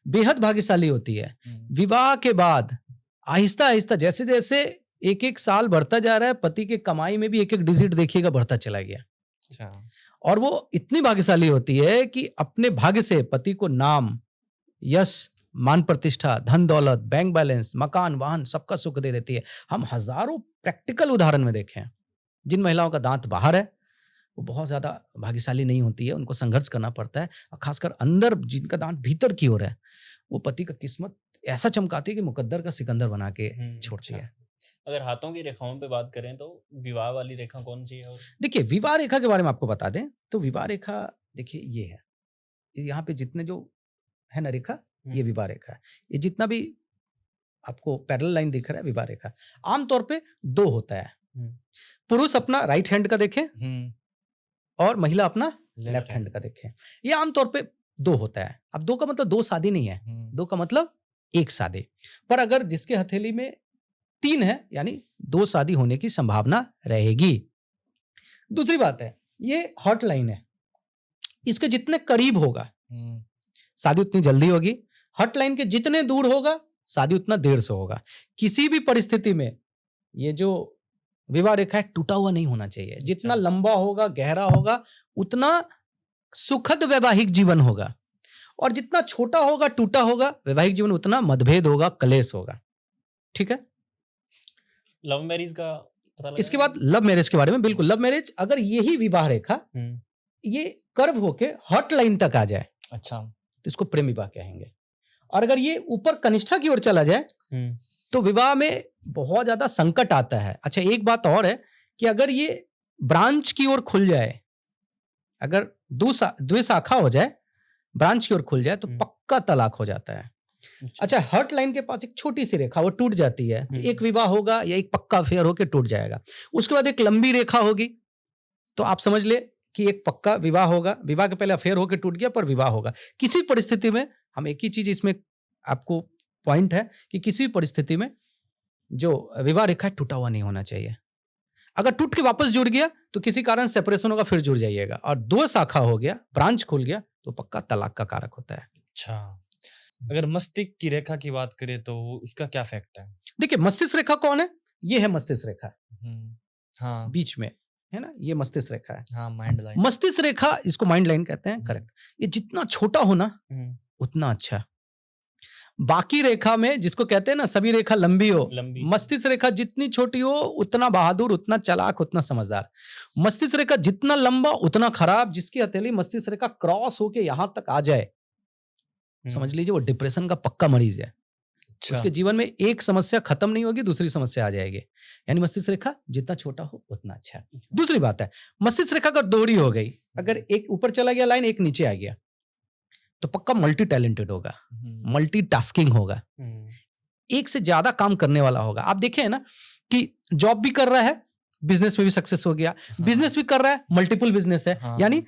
बेहद भाग्यशाली होती है। विवाह के बाद आहिस्ता आहिस्ता जैसे जैसे एक एक साल बढ़ता जा रहा है, पति के कमाई में भी एक एक डिजिट देखिएगा बढ़ता चला गया। और वो इतनी भाग्यशाली होती है कि अपने भाग्य से पति को नाम, यश, मान प्रतिष्ठा, धन दौलत, बैंक बैलेंस, मकान, वाहन, सबका सुख दे देती है। हम हजारों प्रैक्टिकल उदाहरण में देखे हैं। जिन महिलाओं का दांत बाहर है वो बहुत ज्यादा भाग्यशाली नहीं होती है, उनको संघर्ष करना पड़ता है। और खासकर अंदर जिनका दांत भीतर की ओर है, वो पति का किस्मत ऐसा चमकाती है कि मुकद्दर का सिकंदर बना के छोड़ती है।
अगर हाथों की रेखाओं पे बात करें तो विवाह वाली रेखा कौन सी है? और
देखिए, विवाह रेखा के बारे में आपको बता दें तो विवाह रेखा देखिए ये है, यहाँ पे जितने जो है ना रेखा, ये विवाह रेखा है। ये जितना भी आपको पैरेलल लाइन दिख रहा है विवाह रेखा, आमतौर पे 2 होता है।
हम्म।
पुरुष अपना राइट हैंड का देखे और महिला अपना लेफ्ट हैंड का देखे। ये आमतौर पे 2 होता है। अब 2 का मतलब 2 शादी नहीं है, 2 का मतलब 1 शादी। पर अगर जिसके हथेली में 3 है यानी 2 शादी होने की संभावना रहेगी। दूसरी बात है, ये हॉट लाइन है, इसके जितने करीब होगा शादी उतनी जल्दी होगी, हॉट लाइन के जितने दूर होगा शादी उतना देर से होगा। किसी भी परिस्थिति में ये जो विवाह रेखा है टूटा हुआ नहीं होना चाहिए। जितना लंबा होगा, गहरा होगा, उतना सुखद वैवाहिक जीवन होगा, और जितना छोटा होगा, टूटा होगा वैवाहिक जीवन, उतना मतभेद होगा, कलेश होगा। ठीक है।
लव मैरिज का पता लगा?
इसके बाद लव मैरिज के बारे में, बिल्कुल लव मैरिज, अगर यही विवाह रेखा ये कर्व होके हॉट लाइन तक आ जाए,
अच्छा,
तो इसको प्रेम विवाह कहेंगे। और अगर ये ऊपर कनिष्ठा की ओर चला जाए तो विवाह में बहुत ज्यादा संकट आता है। अच्छा, एक बात और है कि अगर ये ब्रांच की ओर खुल जाए, अगर द्विशाखा हो जाए, ब्रांच की ओर खुल जाए, तो पक्का तलाक हो जाता है। अच्छा, हॉट लाइन के पास एक छोटी सी रेखा वो टूट जाती है, एक विवाह होगा या एक पक्का अफेयर होकर टूट जाएगा। उसके बाद एक लंबी रेखा होगी, तो आप समझ ले कि एक पक्का विवाह होगा। विवाह के पहले अफेयर होकर टूट गया, पर विवाह होगा। किसी परिस्थिति में हम एक ही चीज इसमें आपको पॉइंट है कि किसी भी परिस्थिति में जो विवाह रेखा है टूटा हुआ नहीं होना चाहिए। अगर टूट के वापस जुड़ गया तो किसी कारण सेपरेशन होगा, फिर जुड़ जाइएगा। और 2 शाखा हो गया, ब्रांच खुल गया, तो पक्का तलाक का कारक होता है।
अच्छा, अगर मस्तिष्क की रेखा की बात करें तो उसका क्या फैक्ट है?
देखिए, मस्तिष्क रेखा कौन है? ये है मस्तिष्क रेखा,
हाँ,
बीच में है ना, ये मस्तिष्क रेखा है।
हाँ, माइंड लाइन।
मस्तिष्क रेखा, इसको माइंड लाइन कहते हैं, करेक्ट। ये जितना छोटा हो ना उतना अच्छा। बाकी रेखा में जिसको कहते हैं ना सभी रेखा लंबी हो, मस्तिष्क रेखा जितनी छोटी हो उतना बहादुर, उतना चालाक, उतना समझदार। मस्तिष्क रेखा जितना लंबा उतना खराब। जिसकी हथेली मस्तिष्क रेखा क्रॉस होके यहां तक आ जाए, समझ लीजिए वो डिप्रेशन का पक्का मरीज है।
अच्छा,
उसके जीवन में एक समस्या खत्म नहीं होगी, दूसरी समस्या आ जाएगी। यानी मस्तिष्क रेखा जितना छोटा हो उतना अच्छा है। दूसरी बात है, मस्तिष्क रेखा अगर दोहरी हो गई, अगर एक ऊपर चला गया लाइन, एक नीचे आ गया, तो पक्का मल्टी टैलेंटेड होगा, मल्टीटास्किंग होगा, एक से ज्यादा काम करने वाला होगा। आप देखें ना कि जॉब भी कर रहा है, बिजनेस में भी सक्सेस हो गया, बिजनेस भी कर रहा है, मल्टीपल बिजनेस है, यानी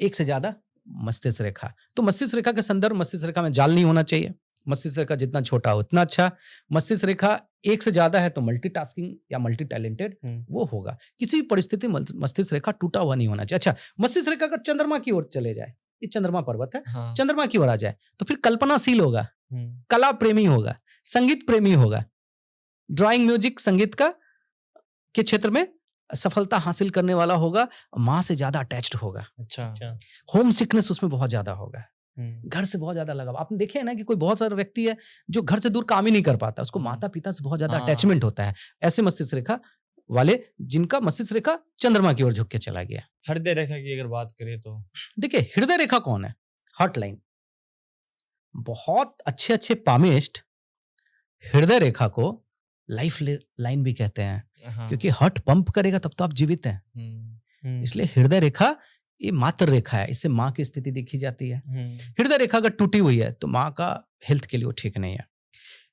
एक से ज्यादा मस्तिष्क रेखा। तो मस्तिष्क रेखा के संदर्भ, मस्तिष्क रेखा में जाल नहीं होना चाहिए। मस्तिष्क रेखा जितना छोटा हो उतना अच्छा। मस्तिष्क रेखा एक से ज्यादा है तो मल्टीटास्किंग या मल्टी टैलेंटेड वो होगा। किसी भी परिस्थिति में मस्तिष्क रेखा टूटा हुआ नहीं होना चाहिए। अच्छा, मस्तिष्क रेखा अगर चंद्रमा की ओर चले जाए, ये चंद्रमा पर्वत है, चंद्रमा की ओर आ जाए, तो फिर कल्पनाशील होगा, कला प्रेमी होगा, संगीत प्रेमी होगा, ड्राइंग, म्यूजिक, संगीत का के क्षेत्र में सफलता हासिल करने वाला होगा, माँ से ज्यादा अटैच्ड होगा।
अच्छा,
होम सिकनेस उसमें बहुत ज्यादा होगा, घर से बहुत ज्यादा लगाव। आपने देखे है ना कि कोई बहुत सारा व्यक्ति है जो घर से दूर काम ही नहीं कर पाता, उसको माता पिता से बहुत ज्यादा अटैचमेंट होता है। ऐसे मस्तिष्क रेखा वाले जिनका मस्तिष्क रेखा चंद्रमा की ओर झुक के चला गया।
हृदय रेखा की अगर बात करें तो
देखिए, हृदय रेखा कौन है? Hot line. बहुत अच्छे अच्छे पामिस्ट हृदय रेखा को लाइफ लाइन भी कहते हैं, क्योंकि हार्ट पंप करेगा तब तो आप जीवित हैं। इसलिए हृदय रेखा ये मातृ रेखा है, इससे माँ की स्थिति देखी जाती है। हृदय रेखा अगर टूटी हुई है तो माँ का हेल्थ के लिए वो ठीक नहीं है।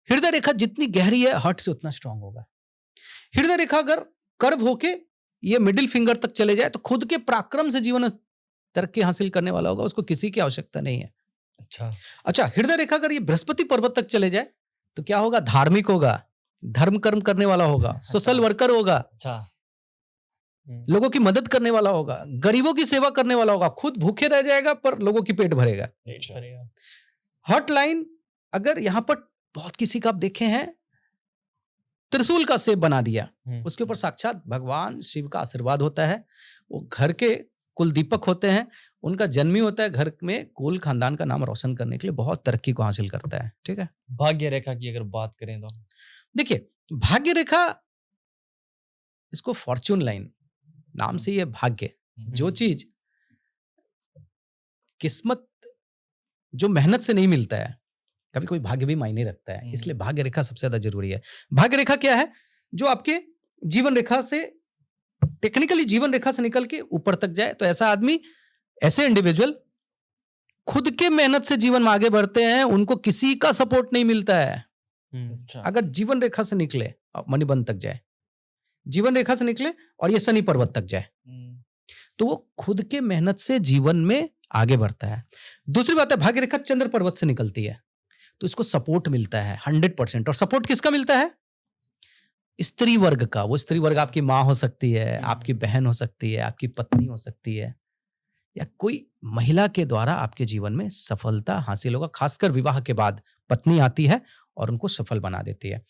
हृदय रेखा जितनी गहरी है हार्ट से उतना स्ट्रांग होगा। हृदय रेखा अगर कर्व होके ये मिडिल फिंगर तक चले जाए तो खुद के पराक्रम से जीवन तरक्की हासिल करने वाला होगा, उसको किसी की आवश्यकता नहीं है। अच्छा, हृदय रेखा अगर ये बृहस्पति पर्वत तक चले जाए तो क्या होगा? धार्मिक होगा, धर्म कर्म करने वाला होगा, सोशल वर्कर होगा, लोगों की मदद करने वाला होगा, गरीबों की सेवा करने वाला होगा, खुद भूखे रह जाएगा पर लोगों की पेट भरेगा। हॉट लाइन अगर यहां पर बहुत किसी का आप देखे हैं त्रिशूल का सेब बना दिया, उसके ऊपर साक्षात भगवान शिव का आशीर्वाद होता है, वो घर के कुल दीपक होते हैं, उनका जन्म ही होता है घर में कुल खानदान का नाम रोशन करने के लिए, बहुत तरक्की को हासिल करता है। ठीक है।
भाग्य रेखा की अगर बात करें तो
देखिए, भाग्य रेखा, इसको फॉर्च्यून लाइन नाम से, ये भाग्य, जो चीज किस्मत जो मेहनत से नहीं मिलता है, कभी कोई भाग्य भी मायने रखता है, इसलिए भाग्य रेखा सबसे ज्यादा जरूरी है। भाग्य रेखा क्या है? जो आपके जीवन रेखा से, टेक्निकली जीवन रेखा से निकल के ऊपर तक जाए। तो ऐसा आदमी, ऐसे इंडिविजुअल खुद के मेहनत से जीवन में आगे बढ़ते हैं, उनको किसी का सपोर्ट नहीं मिलता है।
अच्छा।
अगर जीवन रेखा से निकले मणिबंध तक जाए, जीवन रेखा से निकले और ये शनि पर्वत तक जाए, तो वो खुद के मेहनत से जीवन में आगे बढ़ता है। दूसरी बात है, भाग्य रेखा चंद्र पर्वत से निकलती है तो इसको सपोर्ट मिलता है 100%। और सपोर्ट किसका मिलता है? स्त्री वर्ग का। वो स्त्री वर्ग आपकी माँ हो सकती है, आपकी बहन हो सकती है, आपकी पत्नी हो सकती है, या कोई महिला के द्वारा आपके जीवन में सफलता हासिल होगा। खासकर विवाह के बाद पत्नी आती है और उनको सफल बना देती है।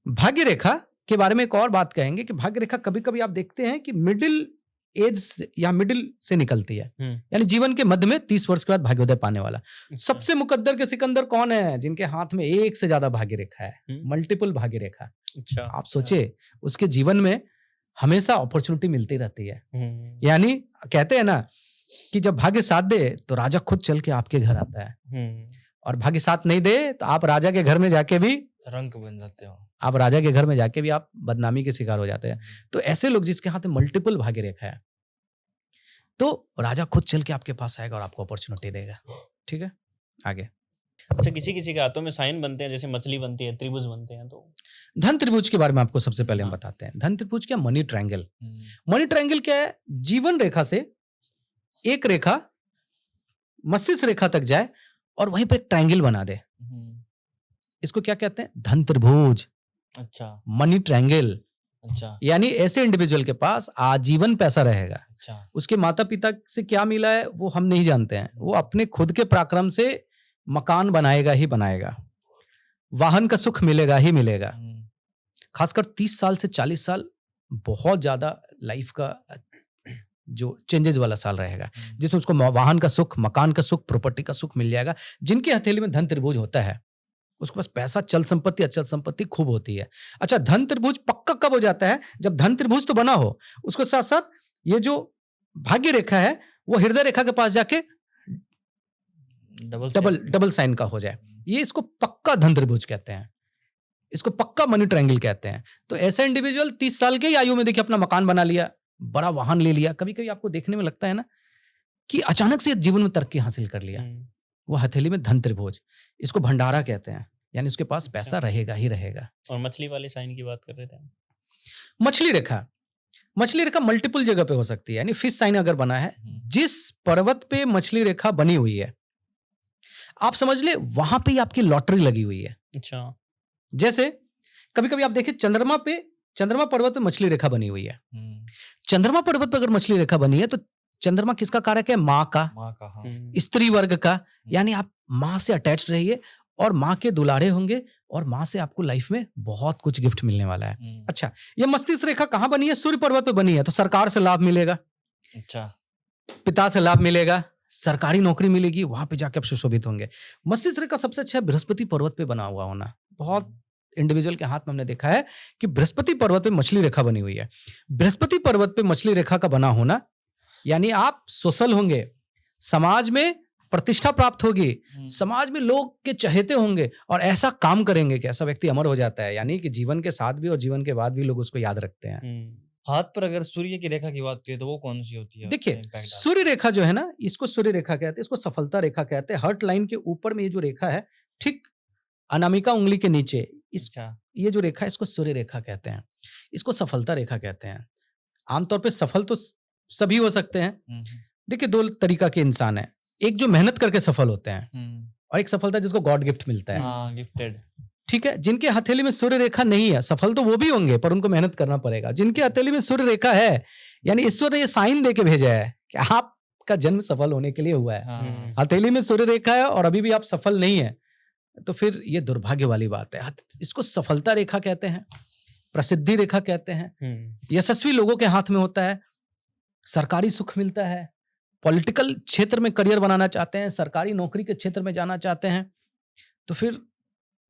भाग्य रेखा के बारे में एक और बात कहेंगे कि भाग्य रेखा कभी कभी आप देखते हैं कि मिडिल एज या मिडिल से निकलती है, यानी जीवन के मध्य में 30 वर्ष के बाद भाग्योदय पाने वाला। सबसे मुकद्दर के सिकंदर कौन है? जिनके हाथ में एक से ज्यादा भाग्य रेखा है, मल्टीपल भाग्य रेखा।
अच्छा,
आप सोचिए, उसके जीवन में हमेशा अपॉर्चुनिटी मिलती रहती है। यानी कहते हैं ना कि जब भाग्य साथ दे तो राजा खुद चल के आपके घर आता है, और भाग्य साथ नहीं दे तो आप राजा के घर में जाके भी
रंक बन जाते हो,
आप राजा के घर में जाके भी आप बदनामी के शिकार हो जाते हैं। तो ऐसे लोग जिसके हाथ में मल्टीपल भाग्य रेखा है, तो राजा खुद चल के आपके पास आएगा और आपको अपॉर्चुनिटी देगा। ठीक है, आगे।
अच्छा, किसी किसी के हाथों में साइन बनते हैं, जैसे मछली बनती है, त्रिभुज बनते हैं, तो
धन त्रिभुज के बारे में आपको सबसे पहले हम बताते हैं। धन त्रिभुज क्या? Money triangle. मनी ट्रायंगल क्या है? जीवन रेखा से एक रेखा मस्तिष्क रेखा तक जाए और वहीं पर एक ट्रायंगल बना दे। इसको क्या कहते हैं? धन त्रिभुज।
अच्छा,
मनी ट्रायंगल।
अच्छा,
यानी ऐसे इंडिविजुअल के पास आजीवन पैसा रहेगा।
अच्छा,
उसके माता पिता से क्या मिला है वो हम नहीं जानते हैं, वो अपने खुद के पराक्रम से मकान बनाएगा ही बनाएगा, वाहन का सुख मिलेगा ही मिलेगा। खासकर 30 साल से 40 साल बहुत ज्यादा लाइफ का जो चेंजेस वाला साल रहेगा, जिसमें उसको वाहन का सुख, मकान का सुख, प्रॉपर्टी का सुख मिल जाएगा। जिनके हथेली में धन त्रिभुज होता है उसके पास पैसा, चल संपत्ति, अचल संपत्ति खूब होती है। अच्छा, धन त्रिभुज पक्का कब हो जाता है? जब धन त्रिभुज तो बना हो, उसके साथ साथ ये जो भाग्य रेखा है वो हृदय रेखा के पास जाके डबल साइन का हो जाए। ये इसको पक्का धन त्रिभुज कहते हैं, इसको पक्का मनी ट्रायंगल कहते हैं। तो ऐसा इंडिविजुअल 30 साल के आयु में देखिए अपना मकान बना लिया, बड़ा वाहन ले लिया। कभी कभी आपको देखने में लगता है ना कि अचानक से जीवन में तरक्की हासिल कर लिया। वो हथेली में धन त्रिभुज, इसको भंडारा कहते हैं, यानी उसके पास पैसा रहेगा ही रहेगा।
और मछली वाले साइन की बात कर रहे थे।
मछली रेखा, मछली रेखा मल्टीपल जगह पे हो सकती है। यानी फिश साइन अगर बना है, जिस पर्वत पे मछली रेखा बनी हुई है, आप समझ ले वहां पे आपकी लॉटरी लगी हुई है।
अच्छा,
जैसे कभी कभी आप देखिए चंद्रमा पर्वत पे मछली रेखा बनी हुई है। चंद्रमा पर्वत पे अगर मछली रेखा बनी है तो चंद्रमा किसका कारक है? माँ का, स्त्री वर्ग का। यानी आप माँ से अटैच्ड रहिए और माँ के दुलारे होंगे और माँ से आपको लाइफ में बहुत कुछ गिफ्ट मिलने वाला है। अच्छा, ये मस्तिष्क रेखा कहाँ बनी है? सूर्य पर्वत पे बनी है, तो सरकार से लाभ मिलेगा।
अच्छा,
पिता से लाभ मिलेगा, सरकारी नौकरी मिलेगी, वहां पे जाके आप सुशोभित होंगे। मस्तिष्क रेखा सबसे अच्छा है बृहस्पति पर्वत पे बना हुआ होना। बहुत इंडिविजुअल के हाथ में हमने देखा है कि बृहस्पति पर्वत पे मछली रेखा बनी हुई है। बृहस्पति पर्वत पे मछली रेखा का बना होना यानी आप सोशल होंगे, समाज में प्रतिष्ठा प्राप्त होगी, समाज में लोग के चहेते होंगे और ऐसा काम करेंगे कि ऐसा व्यक्ति अमर हो जाता है। यानी कि जीवन के साथ भी और जीवन के बाद भी लोग उसको याद रखते हैं।
हाथ पर अगर सूर्य की रेखा की बात करें तो वो कौन सी होती है?
देखिए, सूर्य रेखा जो है ना, इसको सूर्य रेखा कहते हैं, इसको सफलता रेखा कहते हैं। हर्ट लाइन के ऊपर में ये जो रेखा है, ठीक अनामिका उंगली के नीचे, ये जो रेखा है इसको सूर्य रेखा कहते हैं, इसको सफलता रेखा कहते हैं। आमतौर पे सफल तो सभी हो सकते हैं। देखिए, दो तरीका के इंसान हैं, एक जो मेहनत करके सफल होते हैं और एक सफलता जिसको गॉड गिफ्ट मिलता है।
गिफ्टेड।
ठीक है, जिनके हथेली में सूर्य रेखा नहीं है, सफल तो वो भी होंगे पर उनको मेहनत करना पड़ेगा। जिनके हथेली में सूर्य रेखा है, यानी ईश्वर ने ये साइन दे के भेजा है कि आपका जन्म सफल होने के लिए हुआ है। हथेली में सूर्य रेखा है और अभी भी आप सफल नहीं है, तो फिर ये दुर्भाग्य वाली बात है। इसको सफलता रेखा कहते हैं, प्रसिद्धि रेखा कहते हैं। यशस्वी लोगों के हाथ में होता है, सरकारी सुख मिलता है, पॉलिटिकल क्षेत्र में करियर बनाना चाहते हैं, सरकारी नौकरी के क्षेत्र में जाना चाहते हैं, तो फिर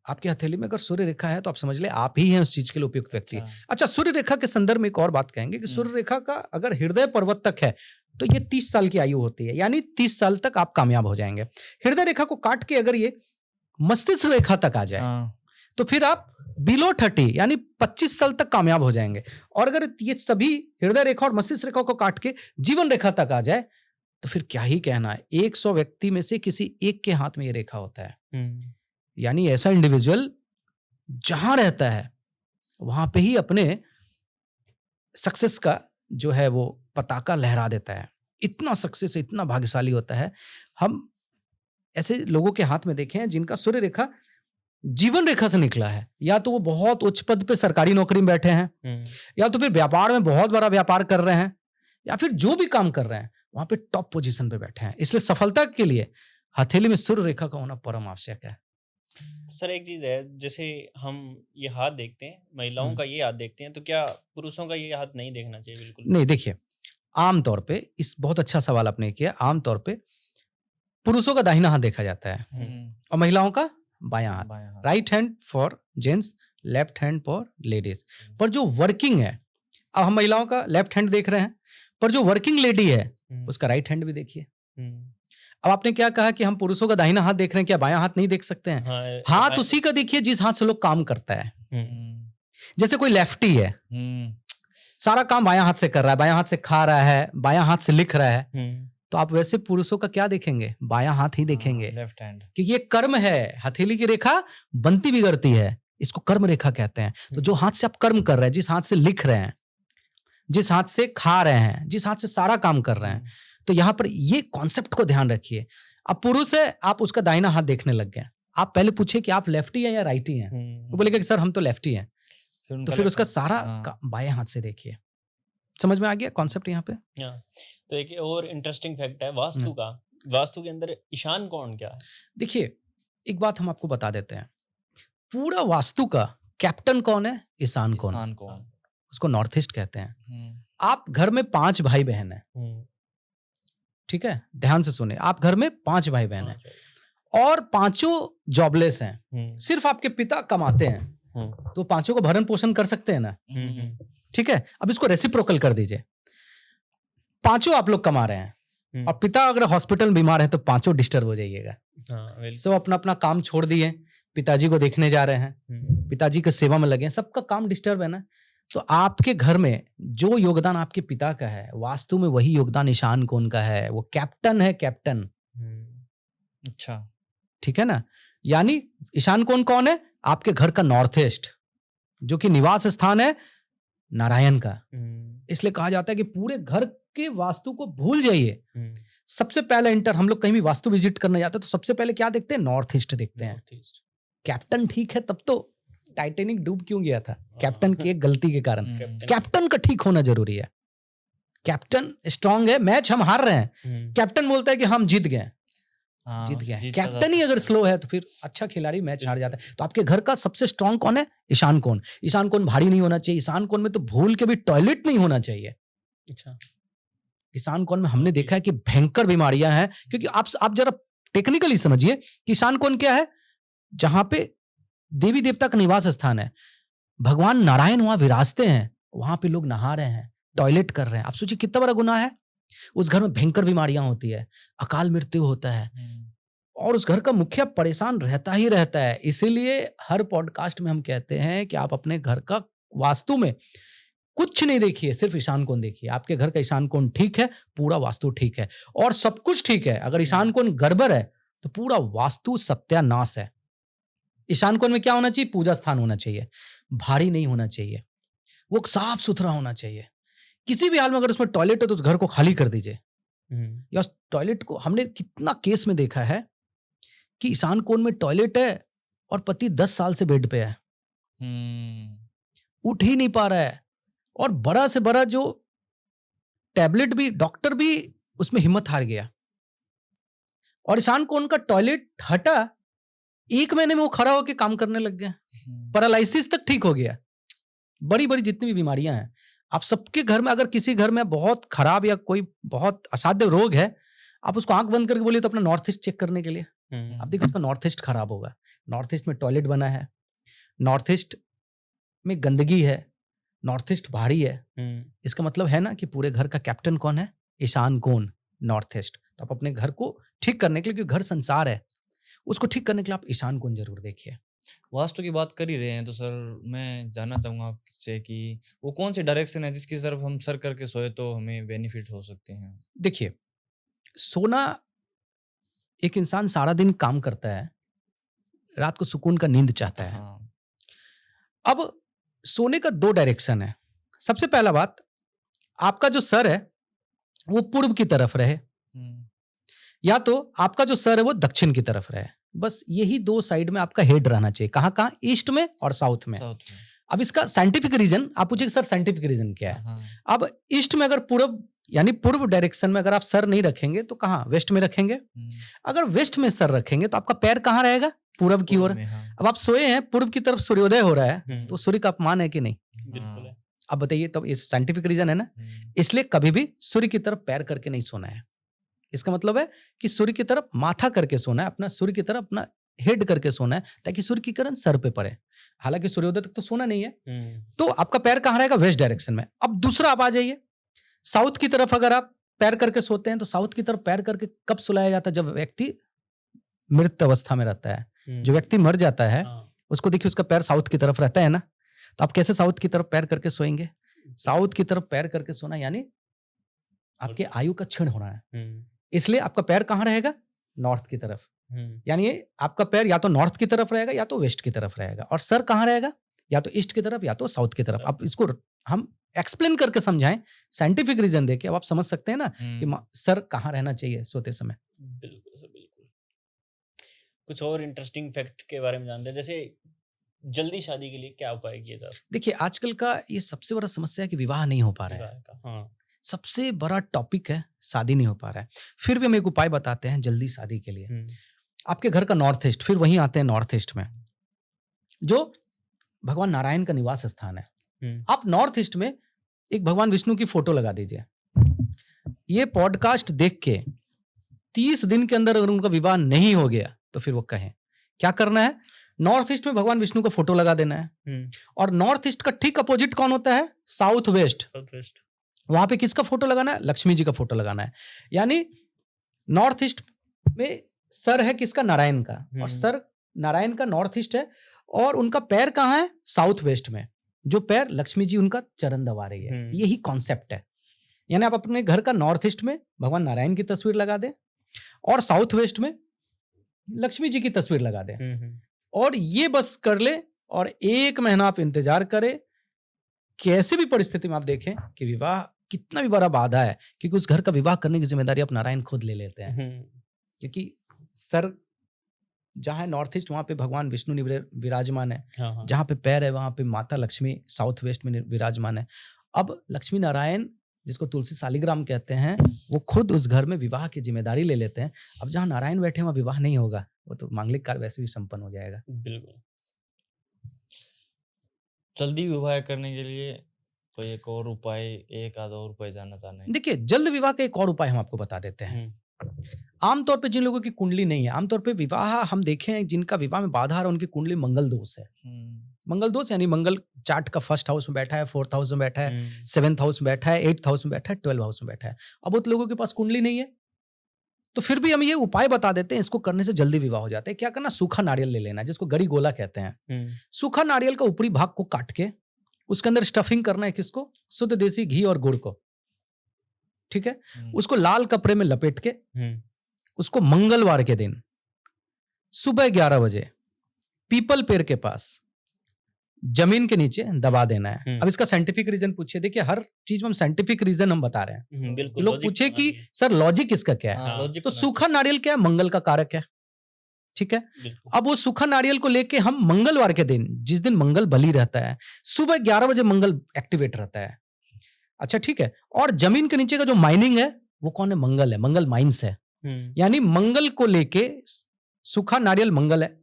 आपके हथेली में अगर सूर्य रेखा है तो आप समझ ले आप ही हैं उस चीज के लिए उपयुक्त व्यक्ति। अच्छा, सूर्य रेखा के संदर्भ में एक और बात कहेंगे कि सूर्य रेखा का अगर हृदय पर्वत तक है तो ये 30 साल की आयु होती है, यानी 30 साल तक आप कामयाब हो जाएंगे। हृदय रेखा को काट के अगर ये मस्तिष्क रेखा तक आ जाए तो फिर आप बिलो 30 यानी 25 साल तक कामयाब हो जाएंगे। और अगर ये सभी हृदय रेखा और मस्तिष्क रेखा को काट के जीवन रेखा तक आ जाए तो फिर क्या ही कहना है, 100 व्यक्ति में से किसी एक के हाथ में ये रेखा होता है। यानी ऐसा इंडिविजुअल जहां रहता है वहां पे ही अपने सक्सेस का जो है वो पताका लहरा देता है। इतना सक्सेस, इतना भाग्यशाली होता है। हम ऐसे लोगों के हाथ में देखे हैं जिनका सूर्य रेखा जीवन रेखा से निकला है। या तो वो बहुत उच्च पद पे सरकारी नौकरी में बैठे हैं, या तो फिर व्यापार में बहुत बड़ा व्यापार कर रहे हैं, या फिर जो भी काम कर रहे हैं वहां पे टॉप पोजीशन पे बैठे हैं। इसलिए सफलता के लिए हथेली में सूर्य रेखा का होना परम आवश्यक है।
सर एक चीज है, जैसे हम ये हाथ देखते हैं, महिलाओं का ये हाथ देखते हैं, तो क्या पुरुषों का ये हाथ नहीं देखना चाहिए? बिल्कुल
नहीं, देखिए आमतौर पे इस बहुत अच्छा सवाल आपने किया। आमतौर पे पुरुषों का दाहिना हाथ देखा जाता है और महिलाओं का बायां हाथ। Right hand for gents, left hand for ladies. पर जो वर्किंग है, अब हम महिलाओं का लेफ्ट हैंड देख रहे हैं, पर जो वर्किंग लेडी है उसका राइट हैंड भी देखिए। अब आपने क्या कहा कि हम पुरुषों का दाहिना हाथ देख रहे हैं, क्या बायां हाथ नहीं देख सकते हैं? हाथ उसी का देखिए जिस हाथ से लोग काम करता है। जैसे कोई लेफ्टी है, सारा काम बायां हाथ से कर रहा है, बायां हाथ से खा रहा है, बायां हाथ से लिख रहा है, तो आप वैसे पुरुषों का क्या देखेंगे? बायां हाथ ही देखेंगे,
लेफ्ट हैंड,
क्योंकि ये कर्म है। हथेली की रेखा बनती बिगड़ती है, इसको कर्म रेखा कहते हैं। तो जो हाथ से आप कर्म कर रहे हैं, जिस हाथ से लिख रहे हैं, जिस हाथ से खा रहे हैं, जिस हाथ से सारा काम कर रहे हैं, तो यहां पर ये कॉन्सेप्ट को ध्यान रखिए। अब पुरुष है, आप उसका दाहिना हाथ देखने लग गए, आप पहले पूछे कि आप लेफ्टी हैं या राइटी हैं, वो बोलेगा कि सर हम तो लेफ्टी हैं, तो फिर उसका सारा बाएं हाथ से देखिए। समझ में आ गया कॉन्सेप्ट यहाँ पे?
तो एक और इंटरेस्टिंग फैक्ट है वास्तु का। वास्तु के अंदर ईशान कोण क्या है?
देखिए एक बात हम आपको बता देते हैं, पूरा वास्तु का कैप्टन कौन है? ईशान कोण। उसको नॉर्थ ईस्ट कहते हैं। आप घर में 5 भाई बहन है, ठीक है, ध्यान से सुने। आप घर में 5 भाई बहन है और 5 जॉबलेस हैं, सिर्फ आपके पिता कमाते हैं, तो 5 को भरण पोषण कर सकते हैं ना? ठीक है, अब इसको रेसिप्रोकल कर दीजिए। 5 आप लोग कमा रहे हैं और पिता अगर हॉस्पिटल में बीमार है तो 5 डिस्टर्ब हो जाइएगा। सब अपना अपना काम छोड़ दिए, पिताजी को देखने जा रहे हैं, पिताजी की सेवा में लगे हैं, सबका काम डिस्टर्ब है ना। तो आपके घर में जो योगदान आपके पिता का है, वास्तु में वही योगदान ईशान कोण का है। वो कैप्टन है, कैप्टन।
अच्छा,
ठीक है ना। यानी ईशान कोण कौन है? आपके घर का नॉर्थ ईस्ट, जो कि निवास स्थान है नारायण का। इसलिए कहा जाता है कि पूरे घर के वास्तु को भूल जाइए। सबसे पहले इंटर, हम लोग कहीं भी वास्तु विजिट करने जाते हैं तो सबसे पहले क्या देखते हैं? नॉर्थ ईस्ट देखते हैं। कैप्टन ठीक है, तब तो टाइटैनिक डूब क्यों गया था? कैप्टन की एक गलती के कारण। कैप्टन का ठीक होना जरूरी है। कैप्टन स्ट्रांग है, मैच हम हार रहे हैं, कैप्टन बोलता है कि हम जीत गए, जीत गए। कैप्टन ही अगर स्लो है तो फिर अच्छा खिलाड़ी मैच हार जाता है। तो आपके घर का सबसे स्ट्रांग कौन है? ईशान कोण। ईशान कोण भारी नहीं होना चाहिए। ईशान कोण में तो भूल के भी टॉयलेट नहीं होना चाहिए।
अच्छा,
ईशान कोण में हमने देखा है कि भयंकर बीमारियां हैं, क्योंकि आप जरा टेक्निकली समझिए कि ईशान कोण क्या है? जहां पे देवी देवता का निवास स्थान है, भगवान नारायण वहां विराजते हैं, वहां पे लोग नहा रहे हैं, टॉयलेट कर रहे हैं। आप सोचिए कितना बड़ा गुनाह है। उस घर में भयंकर बीमारियां होती है, अकाल मृत्यु होता है, और उस घर का मुखिया परेशान रहता ही रहता है। इसीलिए हर पॉडकास्ट में हम कहते हैं कि आप अपने घर का वास्तु में कुछ नहीं देखिए, सिर्फ ईशान कोण देखिए। आपके घर का ईशान कोण ठीक है, पूरा वास्तु ठीक है, और सब कुछ ठीक है। अगर ईशान कोण गड़बड़ है तो पूरा वास्तु सत्यानाश है। ईशान कोण में क्या होना चाहिए? पूजा स्थान होना चाहिए, भारी नहीं होना चाहिए, वो साफ सुथरा होना चाहिए। किसी भी हाल में अगर उसमें टॉयलेट है तो उस घर को खाली कर दीजिए। या उस टॉयलेट को, हमने कितना केस में देखा है कि ईशान कोण में टॉयलेट है और पति 10 साल से बेड पे है, उठ ही नहीं पा रहा है, और बड़ा से बड़ा जो टैबलेट भी, डॉक्टर भी उसमें हिम्मत हार गया, और ईशान कोण का टॉयलेट हटा, 1 महीने में वो खड़ा होकर काम करने लग गया, पैरालिसिस तक ठीक हो गया। बड़ी बड़ी जितनी भी बीमारियां हैं, आप सबके घर में, अगर किसी घर में बहुत खराब या कोई बहुत असाध्य रोग है, आप उसको आंख बंद करके बोलिए तो अपना नॉर्थ ईस्ट चेक करने के लिए, आप देखिए उसका नॉर्थ ईस्ट खराब होगा। नॉर्थ ईस्ट में टॉयलेट बना है, नॉर्थ ईस्ट में गंदगी है, नॉर्थ ईस्ट भारी है, इसका मतलब है ना कि पूरे घर का कैप्टन कौन है? ईशान कोण, नॉर्थ ईस्ट। तो आप अपने घर को ठीक करने के लिए, क्योंकि घर संसार है, उसको ठीक करने के लिए आप ईशान कोण जरूर देखिए।
वास्तु की बात कर ही रहे हैं तो सर मैं जानना चाहूंगा आपसे कि वो कौन सी डायरेक्शन है जिसकी तरफ हम सर करके सोए तो हमें बेनिफिट हो सकते हैं?
देखिए, सोना, एक इंसान सारा दिन काम करता है, रात को सुकून का नींद चाहता है, अब सोने का 2 डायरेक्शन है। सबसे पहला बात, आपका जो सर है वो पूर्व की तरफ रहे, या तो आपका जो सर है वो दक्षिण की तरफ रहे। बस यही 2 साइड में आपका हेड रहना चाहिए। कहाँ कहाँ? ईस्ट में और साउथ में। अब इसका साइंटिफिक रीजन आप पूछिए सर साइंटिफिक रीजन क्या है? अब ईस्ट में अगर पूर्व यानी पूर्व डायरेक्शन में अगर आप सर नहीं रखेंगे तो कहाँ? वेस्ट में रखेंगे। अगर वेस्ट में सर रखेंगे तो आपका पैर कहाँ रहेगा? पूर्व की ओर। अब आप सोए हैं, पूर्व की तरफ सूर्योदय हो रहा है, तो सूर्य का अपमान है कि नहीं?
बिल्कुल है।
अब बताइए, तब ये साइंटिफिक रीजन है ना। इसलिए कभी भी सूर्य की तरफ पैर करके नहीं सोना है। इसका मतलब है कि सूर्य की तरफ माथा करके सोना है, अपना सूर्य की तरफ अपना हेड करके सोना है, ताकि सूर्य की किरण सर पे पड़े। हालांकि सूर्योदय तक तो सोना नहीं है। तो आपका पैर कहाँ रहेगा? वेस्ट डायरेक्शन में। अब दूसरा आप आ जाइए, साउथ की तरफ अगर आप पैर करके सोते हैं तो साउथ की तरफ पैर करके कब सुलाया जाता है? जब व्यक्ति मृत अवस्था में रहता है। जो व्यक्ति मर जाता है उसको देखिए, उसका पैर साउथ की तरफ रहता है ना। तो आप कैसे साउथ की तरफ पैर करके सोएंगे? साउथ की तरफ पैर करके सोना यानी आपके आयु का क्षीण होना है। इसलिए आपका पैर कहाँ रहेगा? नॉर्थ की तरफ। यानी आपका पैर या तो नॉर्थ की तरफ रहेगा या तो वेस्ट की तरफ रहेगा। और सर कहाँ रहेगा? या तो ईस्ट की तरफ या तो साउथ की तरफ। अब इसको हम एक्सप्लेन करके समझाएं साइंटिफिक रीजन देके, अब आप समझ सकते हैं ना कि सर कहाँ रहना चाहिए सोते समय।
बिल्कुल सर, बिल्कुल। कुछ और इंटरेस्टिंग फैक्ट के बारे में जानते हैं, जैसे जल्दी शादी के लिए क्या उपाय किए जा सकते?
देखिए, आजकल का ये सबसे बड़ा समस्या है कि विवाह नहीं हो पा रहा है। सबसे बड़ा टॉपिक है, शादी नहीं हो पा रहा है। फिर भी हम एक उपाय बताते हैं जल्दी शादी के लिए। आपके घर का नॉर्थ ईस्ट, फिर वहीं आते हैं नॉर्थ ईस्ट में जो भगवान नारायण का निवास स्थान है। आप नॉर्थ ईस्ट में एक भगवान विष्णु की फोटो लगा दीजिए। ये पॉडकास्ट देख के 30 दिन के अंदर अगर उनका विवाह नहीं हो गया तो फिर वो कहें। क्या करना है? नॉर्थ ईस्ट में भगवान विष्णु का फोटो लगा देना है। और नॉर्थ ईस्ट का ठीक अपोजिट कौन होता है? South west. वहां पे किसका फोटो लगाना है? लक्ष्मी जी का फोटो लगाना है। यानी नॉर्थ ईस्ट में सर है किसका? नारायण का। और सर नारायण का नॉर्थ ईस्ट है, और उनका पैर कहाँ है? साउथ वेस्ट में। जो पैर लक्ष्मी जी उनका चरण दबा रही है। यही कॉन्सेप्ट है। यानी आप अपने घर का नॉर्थ ईस्ट में भगवान नारायण की तस्वीर लगा दें और साउथ वेस्ट में लक्ष्मी जी की तस्वीर लगा दें, और ये बस कर ले। और 1 महीना आप इंतजार करें। कैसी भी परिस्थिति में आप देखें कि विवाह कितना भी बड़ा बाधा है, क्योंकि उस घर का विवाह करने की जिम्मेदारी आप नारायण खुद ले लेते हैं। क्योंकि सर जहां है नॉर्थ ईस्ट, वहां पे भगवान विष्णु विराजमान है। जहां पे पैर है वहां पे माता लक्ष्मी साउथ वेस्ट में विराजमान है। अब लक्ष्मी नारायण, जिसको तुलसी शालिग्राम कहते हैं, वो खुद उस घर में विवाह की जिम्मेदारी ले लेते हैं। अब जहां नारायण बैठे वहां विवाह नहीं होगा, वो तो मांगलिक कार्य वैसे भी संपन्न हो जाएगा।
बिल्कुल।
जल्दी विवाह करने के लिए कोई एक और उपाय, एक आधा और उपाय जानना चाह रहे हैं?
देखिए, जल्द विवाह का एक और उपाय हम आपको बता देते हैं। आमतौर पे जिन लोगों की कुंडली नहीं है, आमतौर पे विवाह हम देखे हैं जिनका विवाह में बाधा आ रहा है, उनकी कुंडली मंगल दोष है। मंगल दोष यानी मंगल चार्ट का 1st हाउस में बैठा है, 4th हाउस में बैठा है, 7th हाउस में बैठा है, 8th हाउस में बैठा है, 12th हाउस में बैठा है। अब बहुत लोगों के पास कुंडली नहीं है, तो फिर भी हम ये उपाय बता देते हैं, इसको करने से जल्दी विवाह हो जाता है। क्या करना? सूखा नारियल ले लेना, जिसको गड़ी गोला कहते हैं। सूखा नारियल का ऊपरी भाग को काट के उसके अंदर स्टफिंग करना है किसको? शुद्ध देसी घी और गुड़ को। ठीक है। उसको लाल कपड़े में लपेट के उसको मंगलवार के दिन सुबह 11 बजे पीपल पेड़ के पास जमीन के नीचे दबा देना है। अब इसका साइंटिफिक रीजन पूछिए। देखिए, हर चीज में हम साइंटिफिक रीजन हम बता रहे हैं।
बिल्कुल।
लोग पूछे कि सर लॉजिक इसका क्या है? तो सूखा नारियल क्या है? मंगल का कारक है। ठीक है। अब वो सूखा नारियल को लेके हम मंगलवार के दिन, जिस दिन मंगल बलि रहता है, सुबह 11 बजे मंगल एक्टिवेट रहता है। अच्छा, ठीक है। और जमीन के नीचे का जो माइनिंग है वो कौन है? मंगल है। मंगल माइंस है। यानी मंगल को लेके सूखा नारियल मंगल है,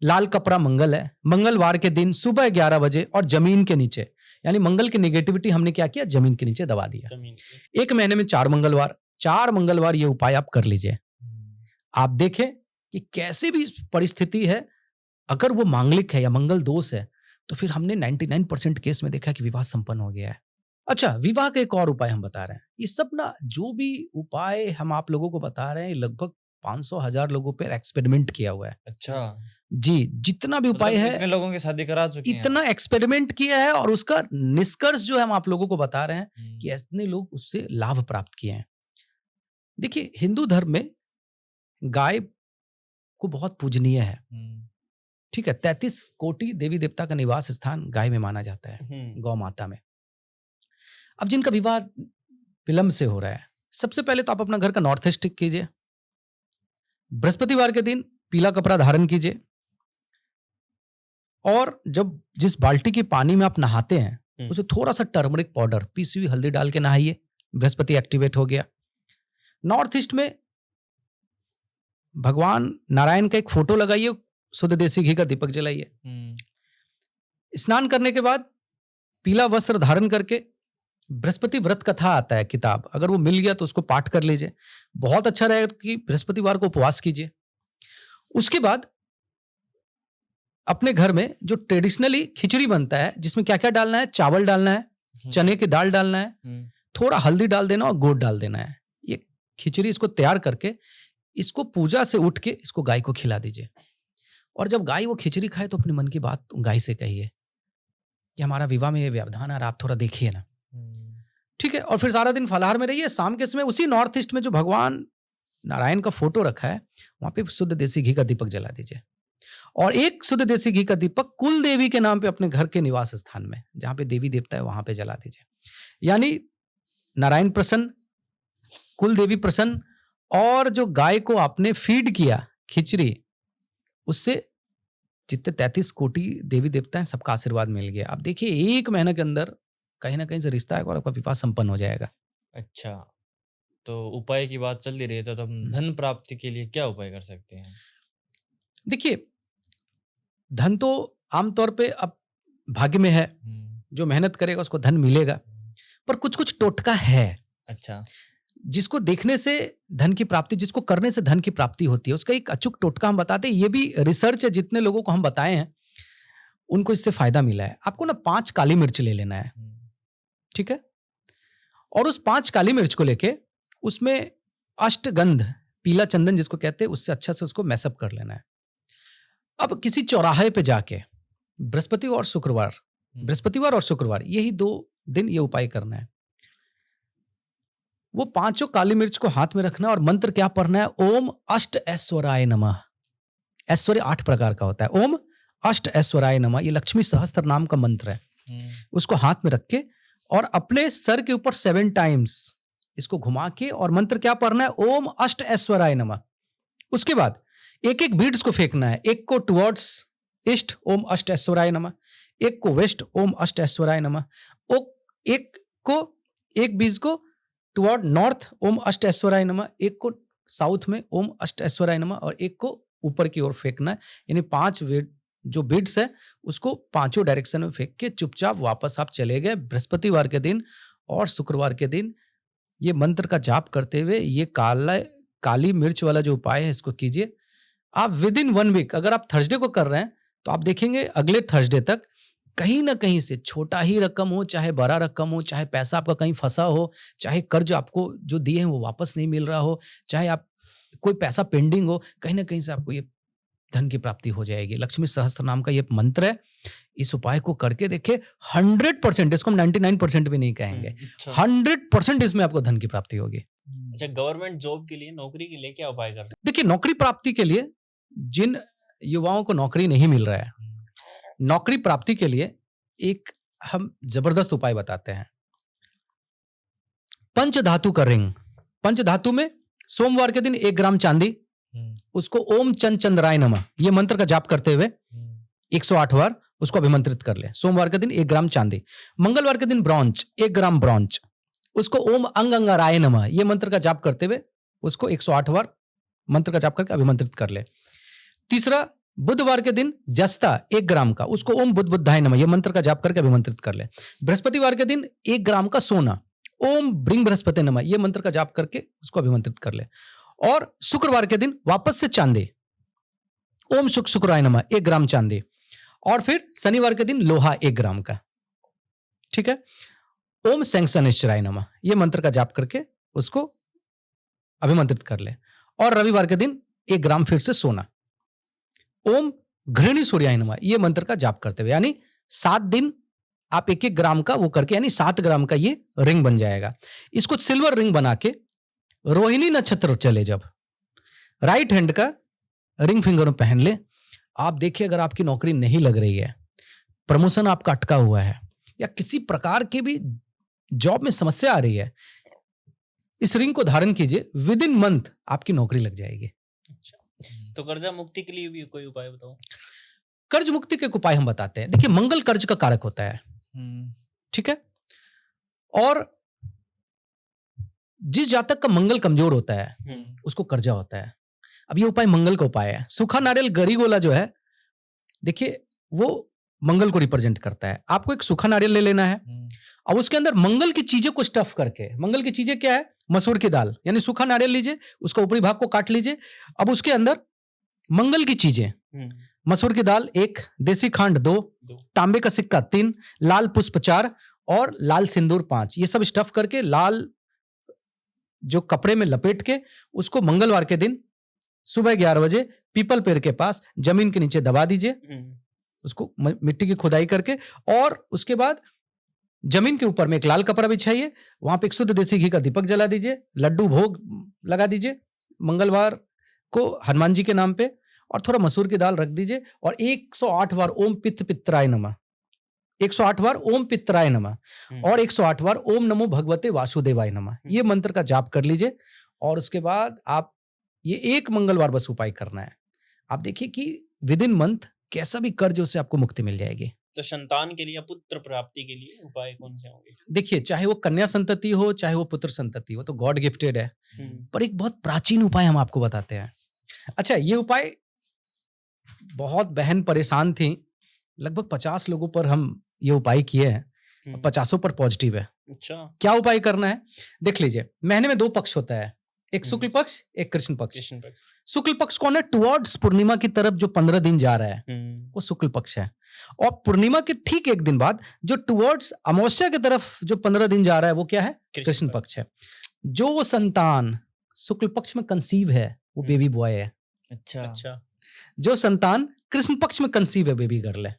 लाल कपड़ा मंगल है, मंगलवार के दिन सुबह 11 बजे और जमीन के नीचे, यानी मंगल की नेगेटिविटी हमने क्या किया? जमीन के नीचे दबा दिया। 1 महीने में 4 मंगलवार ये उपाय आप कर लीजिए। आप देखें कि कैसी भी परिस्थिति है, अगर वो मांगलिक है या मंगल दोष है, तो फिर हमने 99% केस में देखा कि विवाह संपन्न हो गया है। अच्छा, विवाह का एक और उपाय हम बता रहे हैं। ये सब ना, जो भी उपाय हम आप लोगों को बता रहे हैं, लगभग 500,000 लोगों पर एक्सपेरिमेंट किया हुआ है।
अच्छा
जी, जितना भी उपाय है,
इतने लोगों की शादी करा चुके हैं,
इतना एक्सपेरिमेंट किया है, और उसका निष्कर्ष जो है हम आप लोगों को बता रहे हैं कि इतने लोग उससे लाभ प्राप्त किए हैं। देखिए, हिंदू धर्म में गाय को बहुत पूजनीय है। ठीक है, 33 कोटि देवी देवता का निवास स्थान गाय में माना जाता है, गौ माता में। अब जिनका विवाह विलंब से हो रहा है, सबसे पहले तो आप अपना घर का नॉर्थ ईस्ट कीजिए। बृहस्पतिवार के दिन पीला कपड़ा धारण कीजिए, और जब जिस बाल्टी के पानी में आप नहाते हैं उसे थोड़ा सा टर्मरिक पाउडर, पीसी हुई हल्दी डाल के नहाइए, बृहस्पति एक्टिवेट हो गया। नॉर्थ ईस्ट में भगवान नारायण का एक फोटो लगाइए, शुद्ध देसी घी का दीपक जलाइए। स्नान करने के बाद पीला वस्त्र धारण करके, बृहस्पति व्रत कथा आता है किताब, अगर वो मिल गया तो उसको पाठ कर लीजिए, बहुत अच्छा रहेगा कि बृहस्पतिवार को उपवास कीजिए। उसके बाद अपने घर में जो ट्रेडिशनली खिचड़ी बनता है, जिसमें क्या क्या डालना है, चावल डालना है, चने की दाल डालना है, थोड़ा हल्दी डाल देना और गुड़ डाल देना है। ये खिचड़ी इसको तैयार करके, इसको पूजा से उठ के इसको गाय को खिला दीजिए। और जब गाय वो खिचड़ी खाए तो अपने मन की बात गाय से कहिए कि हमारा विवाह में ये व्यवधान है, आप थोड़ा देखिए ना, ठीक है। और फिर सारा दिन फलाहार में रहिए। शाम के समय उसी नॉर्थ ईस्ट में जो भगवान नारायण का फोटो रखा है, वहां पे शुद्ध देसी घी का दीपक जला दीजिए, और एक शुद्ध देसी घी का दीपक कुल देवी के नाम पे अपने घर के निवास स्थान में, जहां पे देवी देवता है, वहां पे जला दीजिए। यानी नारायण प्रसन्न, कुल देवी प्रसन्न, और जो गाय को आपने फीड किया खिचड़ी, उससे जितने 33 कोटि देवी देवता हैं सबका आशीर्वाद मिल गया। आप देखिए 1 महीने के अंदर कहीं ना कहीं से रिश्ता है और आपका विवाह संपन्न हो जाएगा।
अच्छा, तो उपाय की बात चल ही रही है, तो हम धन प्राप्ति के लिए क्या उपाय कर सकते हैं?
देखिए, धन तो आमतौर पे अब भाग्य में है, जो मेहनत करेगा उसको धन मिलेगा, पर कुछ कुछ टोटका है।
अच्छा,
जिसको देखने से धन की प्राप्ति, जिसको करने से धन की प्राप्ति होती है, उसका एक अचूक टोटका हम बताते हैं। ये भी रिसर्च है, जितने लोगों को हम बताए हैं उनको इससे फायदा मिला है। आपको ना 5 काली मिर्च ले लेना है, ठीक है, और उस 5 काली मिर्च को लेके उसमें अष्टगंध, पीला चंदन जिसको कहते हैं, उससे अच्छा से उसको मैसअप कर लेना है। अब किसी चौराहे पे जाके बृहस्पतिवार और शुक्रवार यही 2 दिन ये उपाय करना है। वो 5 काली मिर्च को हाथ में रखना और मंत्र क्या पढ़ना है, ओम अष्ट ऐश्वर्याय नमः। ऐश्वर्य 8 प्रकार का होता है। ओम अष्ट ऐश्वर्याय नमः, ये लक्ष्मी सहस्त्र नाम का मंत्र है। उसको हाथ में रख के और अपने सर के ऊपर 7 टाइम्स इसको घुमा के, और मंत्र क्या पढ़ना है, ओम अष्ट ऐश्वर्याय नमः। उसके बाद एक एक बीड्स को फेंकना है, एक को टुवर्ड्स ईस्ट, ओम अष्ट ऐश्वर्याय नमः, एक को वेस्ट, ओम अष्ट ऐश्वर्याय नमः, एक बीज को टुवर्ड नॉर्थ, ओम अष्ट ऐश्वर्याय नमः, एक को साउथ में, ओम अष्ट ऐश्वर्याय नमः, और एक को ऊपर की ओर फेंकना है। यानी 5 जो बीड्स है उसको 5 डायरेक्शन में फेंक के चुपचाप वापस आप चले गए। बृहस्पतिवार के दिन और शुक्रवार के दिन ये मंत्र का जाप करते हुए ये काली मिर्च वाला जो उपाय है इसको कीजिए। आप विद इन 1 वीक, अगर आप थर्सडे को कर रहे हैं तो आप देखेंगे अगले थर्सडे तक कहीं ना कहीं से, छोटा ही रकम हो चाहे बड़ा रकम हो, चाहे पैसा आपका कहीं फंसा हो, चाहे कर्ज आपको जो दिए हैं वो वापस नहीं मिल रहा हो, चाहे आप कोई पैसा पेंडिंग हो, कहीं ना कहीं से आपको ये धन की प्राप्ति हो जाएगी। लक्ष्मी सहस्त्र नाम का ये मंत्र है, इस उपाय को करके देखिए 100%, इसको हम 99% भी नहीं कहेंगे, 100% इसमें आपको धन की प्राप्ति होगी।
अच्छा, गवर्नमेंट जॉब के लिए, नौकरी के लिए क्या उपाय कर सकते हैं?
देखिए, नौकरी प्राप्ति के लिए जिन युवाओं को नौकरी नहीं मिल रहा है, नौकरी प्राप्ति के लिए एक हम जबरदस्त उपाय बताते हैं। पंचधातु का रिंग, पंचधातु में सोमवार के दिन 1 ग्राम चांदी, उसको ओम चंद चंद्राय नमः ये मंत्र का जाप करते हुए 108 बार उसको अभिमंत्रित कर ले। सोमवार के दिन 1 ग्राम चांदी। मंगलवार के दिन ब्रॉन्ज, 1 ग्राम ब्रॉन्ज, उसको ओम अंग अंगाराय नमः ये मंत्र का जाप करते हुए उसको 108 बार मंत्र का जाप करके अभिमंत्रित कर ले। तीसरा, बुधवार के दिन जस्ता 1 ग्राम का, उसको ओम बुद्ध बुद्धाय नमः ये मंत्र का जाप करके अभिमंत्रित कर ले। बृहस्पतिवार के दिन 1 ग्राम का सोना, ओम ब्रिंग बृहस्पति नमः ये मंत्र का जाप करके उसको अभिमंत्रित कर ले। और शुक्रवार के दिन वापस से चांदी, ओम शुक्राय नमः 1 ग्राम चांदी। और फिर शनिवार के दिन लोहा 1 ग्राम का, ठीक है, ओम शनिश्चराय नमः ये मंत्र का जाप करके उसको अभिमंत्रित कर ले। और रविवार के दिन 1 ग्राम फिर से सोना, ओम घृणी सूर्याय नमः ये मंत्र का जाप करते हुए, यानी 7 दिन आप 1-1 ग्राम का वो करके, यानी 7 ग्राम का ये रिंग बन जाएगा। इसको सिल्वर रिंग बना के रोहिणी नक्षत्र चले जब राइट हैंड का रिंग फिंगर में पहन ले, आप देखिए, अगर आपकी नौकरी नहीं लग रही है, प्रमोशन आपका अटका हुआ है, या किसी प्रकार की भी जॉब में समस्या आ रही है, इस रिंग को धारण कीजिए, विद इन मंथ आपकी नौकरी लग जाएगी।
अच्छा, तो कर्जा मुक्ति के लिए भी कोई उपाय बताओ।
कर्ज मुक्ति के उपाय हम बताते हैं। देखिए, मंगल कर्ज का कारक होता है, ठीक है, और जिस जातक का मंगल कमजोर होता है उसको कर्जा होता है। अब ये उपाय मंगल का उपाय है। सूखा नारियल गरी गोला जो है, देखिए वो मंगल को रिप्रेजेंट करता है। आपको एक सूखा नारियल ले लेना है, अब उसके अंदर मंगल की चीजें को स्टफ करके, मंगल की चीजें क्या है, मसूर की दाल, यानी सूखा नारियल लीजिए, उसका ऊपरी भाग को काट लीजिए, अब उसके अंदर मंगल की चीजें, मसूर की दाल 1, देसी खांड 2, तांबे का सिक्का 3, लाल पुष्प 4 और लाल सिंदूर 5, ये सब स्टफ करके लाल जो कपड़े में लपेट के उसको मंगलवार के दिन सुबह 11 बजे पीपल पेड़ के पास जमीन के नीचे दबा दीजिए, उसको मिट्टी की खुदाई करके, और उसके बाद जमीन के ऊपर में एक लाल कपड़ा बिछाइए, वहां पे एक शुद्ध देसी घी का दीपक जला दीजिए, लड्डू भोग लगा दीजिए मंगलवार को हनुमान जी के नाम पे, और थोड़ा मसूर की दाल रख दीजिए, और 108 बार ओम पित्त पित्राय नमः, 108 बार ओम पित्राय नमः और 108 बार ओम नमो भगवते वासुदेवाय नमः, ये मंत्र का जाप कर लीजिए। और उसके बाद आप ये एक मंगलवार बस उपाय करना है। आप देखिए कि विद इन मंथ कैसा भी कर्ज उससे आपको मुक्ति मिल जाएगी।
तो संतान के लिए, पुत्र प्राप्ति के लिए उपाय कौन से होंगे?
देखिए, चाहे वो कन्या संतति हो, चाहे वो पुत्र संतति हो, तो गॉड गिफ्टेड है, पर एक बहुत प्राचीन उपाय हम आपको बताते हैं। अच्छा, ये उपाय बहुत बहन परेशान थी, लगभग 50 लोगों पर हम ये उपाय किए हैं, 50 पर पॉजिटिव है।
अच्छा,
क्या उपाय करना है, देख लीजिए। महीने में 2 पक्ष होता है, एक शुक्ल पक्ष, एक कृष्ण पक्ष। शुक्ल पक्ष कौन है, टुवर्ड्स पूर्णिमा की तरफ जो 15 दिन जा रहा है वो शुक्ल पक्ष है, और पूर्णिमा के ठीक एक दिन बाद जो टुवर्ड्स अमावस्या की तरफ जो 15 दिन जा रहा है वो क्या है, कृष्ण पक्ष है। जो संतान शुक्ल पक्ष में कंसीव है वो बेबी बॉय है।
अच्छा,
जो संतान कृष्ण पक्ष में कंसीव है बेबी गर्ल है,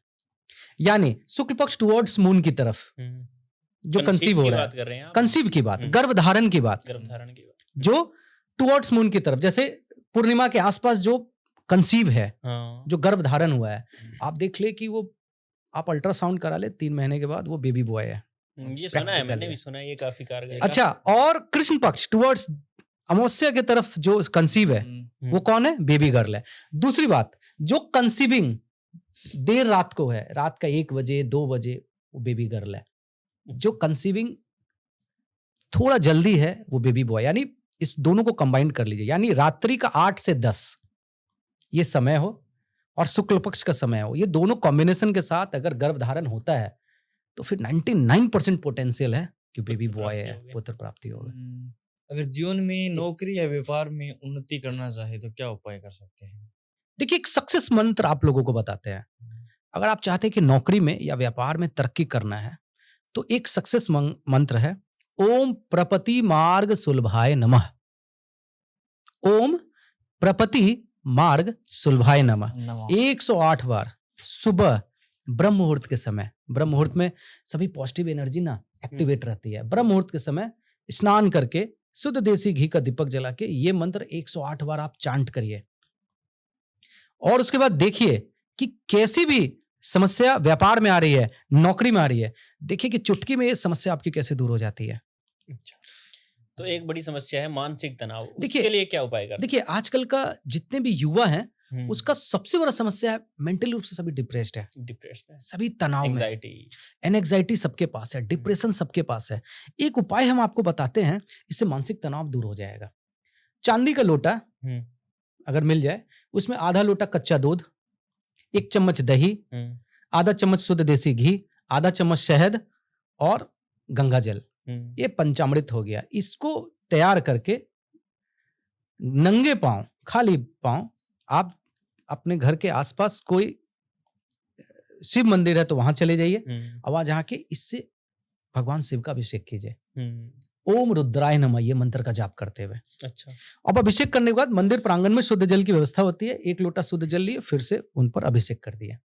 यानी शुक्ल पक्ष टुवर्ड्स मून की तरफ जो कंसीव हो रहा है, कंसीव की बात, गर्भधारण की बात, जो टुवर्ड्स मून की तरफ, जैसे पूर्णिमा के आसपास जो कंसीव है, जो गर्भधारण हुआ है, आप देख ले कि वो, आप अल्ट्रासाउंड करा ले 3 महीने के बाद वो बेबी बॉय है।
ये सुना है, मैंने भी सुना है, ये काफी कारगर।
अच्छा, और कृष्ण पक्ष टुवर्ड्स अमावस्या की तरफ जो कंसीव है वो कौन है, बेबी गर्ल है। दूसरी बात, जो कंसीविंग देर रात को है, रात का 1 बजे 2 बजे, वो बेबी गर्ल है। जो कंसीविंग थोड़ा जल्दी है वो बेबी बॉय, यानी इस दोनों को कंबाइन कर लीजिए, यानी रात्रि का 8 से 10 ये समय हो और शुक्ल पक्ष का समय हो, ये दोनों कॉम्बिनेशन के साथ अगर गर्भधारण होता है तो फिर 99% पोटेंशियल है कि बेबी बॉय है, पुत्र प्राप्ति होगा।
अगर जीवन में नौकरी या व्यापार में उन्नति करना चाहे तो क्या उपाय कर सकते हैं?
देखिए, एक सक्सेस मंत्र आप लोगों को बताते हैं। अगर आप चाहते हैं कि नौकरी में या व्यापार में तरक्की करना है तो एक सक्सेस मंत्र है, ओम प्रपति मार्ग सुलभाय नमः। ओम प्रपति मार्ग सुलभाय नमः 108 बार सुबह ब्रह्म मुहूर्त के समय, ब्रह्म मुहूर्त में सभी पॉजिटिव एनर्जी ना एक्टिवेट रहती है। ब्रह्म मुहूर्त के समय स्नान करके शुद्ध देसी घी का दीपक जला के ये मंत्र 108 बार आप चांट करिए, और उसके बाद देखिए कि कैसी भी समस्या व्यापार में आ रही है, नौकरी में आ रही है, देखिए कि चुटकी में ये समस्या आपकी कैसे दूर हो जाती है।
अच्छा, तो एक बड़ी समस्या है मानसिक तनाव,
देखिए,
उसके लिए क्या उपाय करते हैं?
देखिए, आजकल का जितने भी युवा हैं उसका सबसे बड़ा समस्या है मेंटल रूप से सभी डिप्रेस्ड है, सभी तनाव में, एंजाइटी सबके पास है, डिप्रेशन सबके पास है। एक उपाय हम आपको बताते हैं, इससे मानसिक तनाव दूर हो जाएगा। चांदी का लोटा अगर मिल जाए, उसमें आधा लोटा कच्चा दूध, 1 चम्मच दही, आधा चम्मच शुद्ध देसी घी, आधा चम्मच शहद और गंगा जल, ये पंचामृत हो गया। इसको तैयार करके नंगे पांव, खाली पांव, आप अपने घर के आसपास कोई शिव मंदिर है तो वहां चले जाइए, और वहां जाके इससे भगवान शिव का अभिषेक कीजिए, ओम रुद्राय नमः ये मंत्र का जाप करते हुए।
अच्छा,
अब अभिषेक करने के बाद मंदिर प्रांगण में शुद्ध जल की व्यवस्था होती है, 1 लोटा शुद्ध जल लिए, फिर से उन पर अभिषेक कर दिया।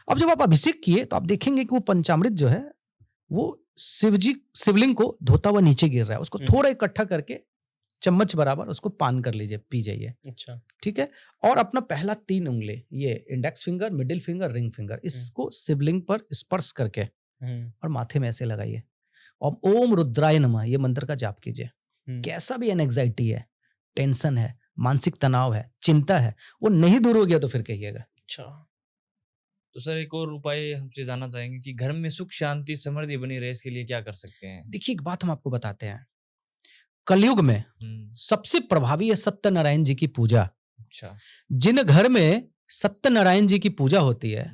अब जब आप अभिषेक किए तो आप देखेंगे कि वो पंचामृत जो है वो शिवलिंग को धोता हुआ नीचे गिर रहा है। उसको थोड़ा इकट्ठा करके चम्मच बराबर उसको पान कर लीजिए, पी जाइए,
अच्छा।
ठीक है। और अपना पहला 3 उंगली, ये index finger, middle finger, ring finger, इसको शिवलिंग पर स्पर्श करके और माथे में ऐसे लगाइए और ओम रुद्राय नमः ये मंत्र का जाप कीजिए। कैसा भी एंग्जाइटी है, टेंशन है, मानसिक तनाव है, चिंता है, वो नहीं दूर हो गया तो फिर कहिएगा।
अच्छा।
तो सर एक और उपाय हमसे जानना चाहेंगे कि घर में सुख शांति समृद्धि बनी रहे, इसके लिए क्या कर सकते हैं?
देखिए एक बात हम आपको बताते हैं, कलयुग में सबसे प्रभावी है सत्यनारायण जी की पूजा।
अच्छा।
जिन घर में सत्यनारायण जी की पूजा होती है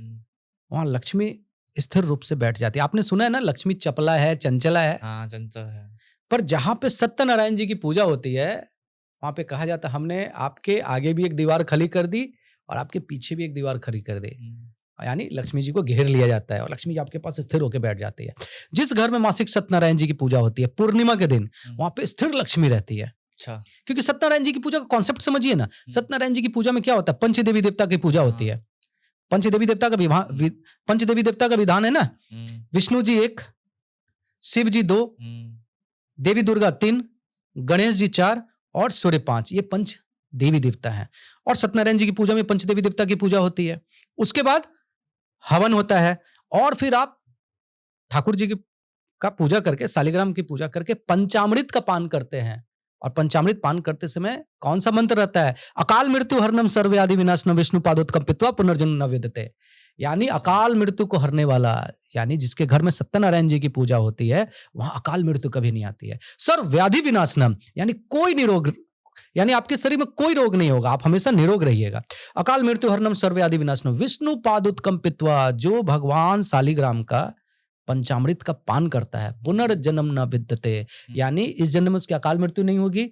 वहां लक्ष्मी स्थिर रूप से बैठ जाती है। आपने सुना है ना, लक्ष्मी चपला है, चंचला है।
हाँ, चंचल है।
पर जहां पे सत्यनारायण जी की पूजा होती है वहां पे कहा जाता है हमने आपके आगे भी एक दीवार खड़ी कर दी और आपके पीछे भी एक दीवार खड़ी कर दी, यानी लक्ष्मी जी को घेर लिया जाता है और लक्ष्मी जी आपके पास स्थिर होकर बैठ जाती है। जिस घर में मासिक सत्यनारायण जी की पूजा होती है पूर्णिमा के दिन, वहां पे स्थिर लक्ष्मी रहती है।
अच्छा।
क्योंकि सत्यनारायण जी की पूजा का कॉन्सेप्ट समझिए ना, सत्यनारायण जी की पूजा में क्या होता है, पंचदेवी देवता की पूजा होती है। पंचदेवी देवता का विधान है ना, विष्णु जी 1, शिव जी 2, देवी दुर्गा 3, गणेश जी 4 और सूर्य 5, ये पंच देवी देवता हैं। और सत्यनारायण जी की पूजा में पंचदेवी देवता की पूजा होती है। उसके बाद हवन होता है और फिर आप ठाकुर जी की का पूजा करके, शालिग्राम की पूजा करके पंचामृत का पान करते हैं। और पंचामृत पान करते समय कौन सा मंत्र रहता है, अकाल मृत्यु हरणम सर्वव्याधि विनाशनम विष्णु पादोत्कंपित्वा पुनर्जन्म न विद्यते, यानी अकाल मृत्यु को हरने वाला, यानी जिसके घर में सत्यनारायण जी की पूजा होती है वहां अकाल मृत्यु कभी नहीं आती है। सर्वव्याधि विनाशनम, यानी कोई निरोग, यानी आपके शरीर में कोई रोग नहीं होगा, आप हमेशा निरोग रहिएगा। अकाल मृत्यु हरणम सर्वव्याधि विनाशनम विष्णु पादोत्कंपित्वा, जो भगवान शालिग्राम का पंचामृत का पान करता है पुनर्जन्म न विद्यते, यानी इस जन्म में उसकी अकाल मृत्यु नहीं होगी,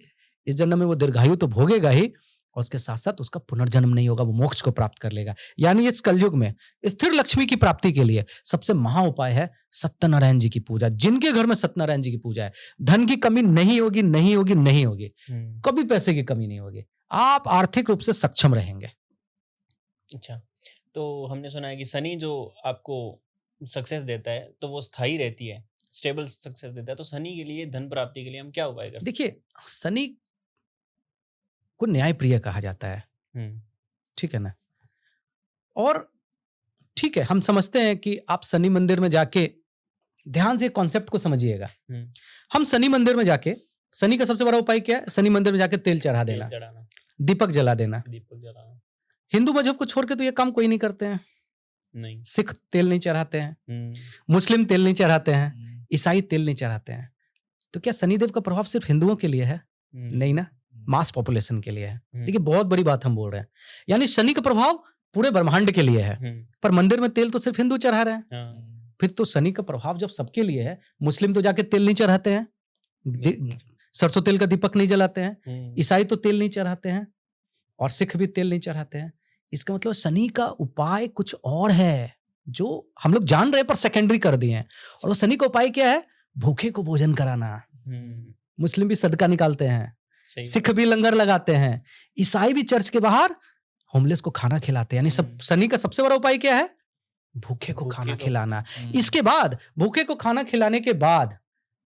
इस जन्म में वो दीर्घायु तो भोगेगा ही और उसके साथ साथ उसका पुनर्जन्म नहीं होगा, वो मोक्ष को प्राप्त कर लेगा। यानी इस कलयुग में स्थिर लक्ष्मी की प्राप्ति के लिए सबसे महा उपाय है सत्यनारायण जी की पूजा। जिनके घर में सत्यनारायण जी की पूजा है, धन की कमी नहीं होगी, नहीं होगी, नहीं होगी, कभी पैसे की कमी नहीं होगी, आप आर्थिक रूप से सक्षम रहेंगे।
अच्छा, तो हमने सुना है कि शनि जो आपको सक्सेस देता है तो वो स्थायी रहती है, स्टेबल सक्सेस देता है। तो शनि के लिए, धन प्राप्ति के लिए हम क्या उपाय कर सकते हैं?
देखिए शनि को न्याय प्रिय कहा जाता है, ठीक है ना। और ठीक है, हम समझते हैं कि आप शनि मंदिर में जाके ध्यान से कॉन्सेप्ट को समझिएगा। हम शनि मंदिर में जाके, शनि का सबसे बड़ा उपाय क्या है, शनि मंदिर में जाके तेल चढ़ा देना, दीपक जला देना। हिंदू मजहब को छोड़ के तो ये काम कोई नहीं करते हैं।
नहीं,
सिख तेल नहीं चढ़ाते हैं, मुस्लिम तेल नहीं चढ़ाते हैं, ईसाई तेल नहीं चढ़ाते हैं। तो क्या शनिदेव का प्रभाव सिर्फ हिंदुओं के लिए है? नहीं ना, मास पॉपुलेशन के लिए है। देखिए बहुत बड़ी बात हम बोल रहे हैं, यानी शनि का प्रभाव पूरे ब्रह्मांड के लिए है, पर मंदिर में तेल तो सिर्फ हिंदू चढ़ा रहे हैं। फिर तो शनि का प्रभाव जब सबके लिए है, मुस्लिम तो जाके तेल नहीं चढ़ाते हैं, सरसों तेल का दीपक नहीं जलाते हैं, ईसाई तो तेल नहीं चढ़ाते हैं और सिख भी तेल नहीं चढ़ाते हैं। इसका मतलब शनि का उपाय कुछ और है जो हम लोग जान रहे हैं पर सेकेंडरी कर दिए हैं। और वो शनि का उपाय क्या है, भूखे को भोजन कराना। मुस्लिम भी सदका निकालते हैं, सिख भी लंगर लगाते हैं, ईसाई भी चर्च के बाहर होमलेस को खाना खिलाते हैं। यानी सब शनि का सबसे बड़ा उपाय क्या है, भूखे को खाना खिलाना। इसके बाद भूखे को खाना खिलाने के बाद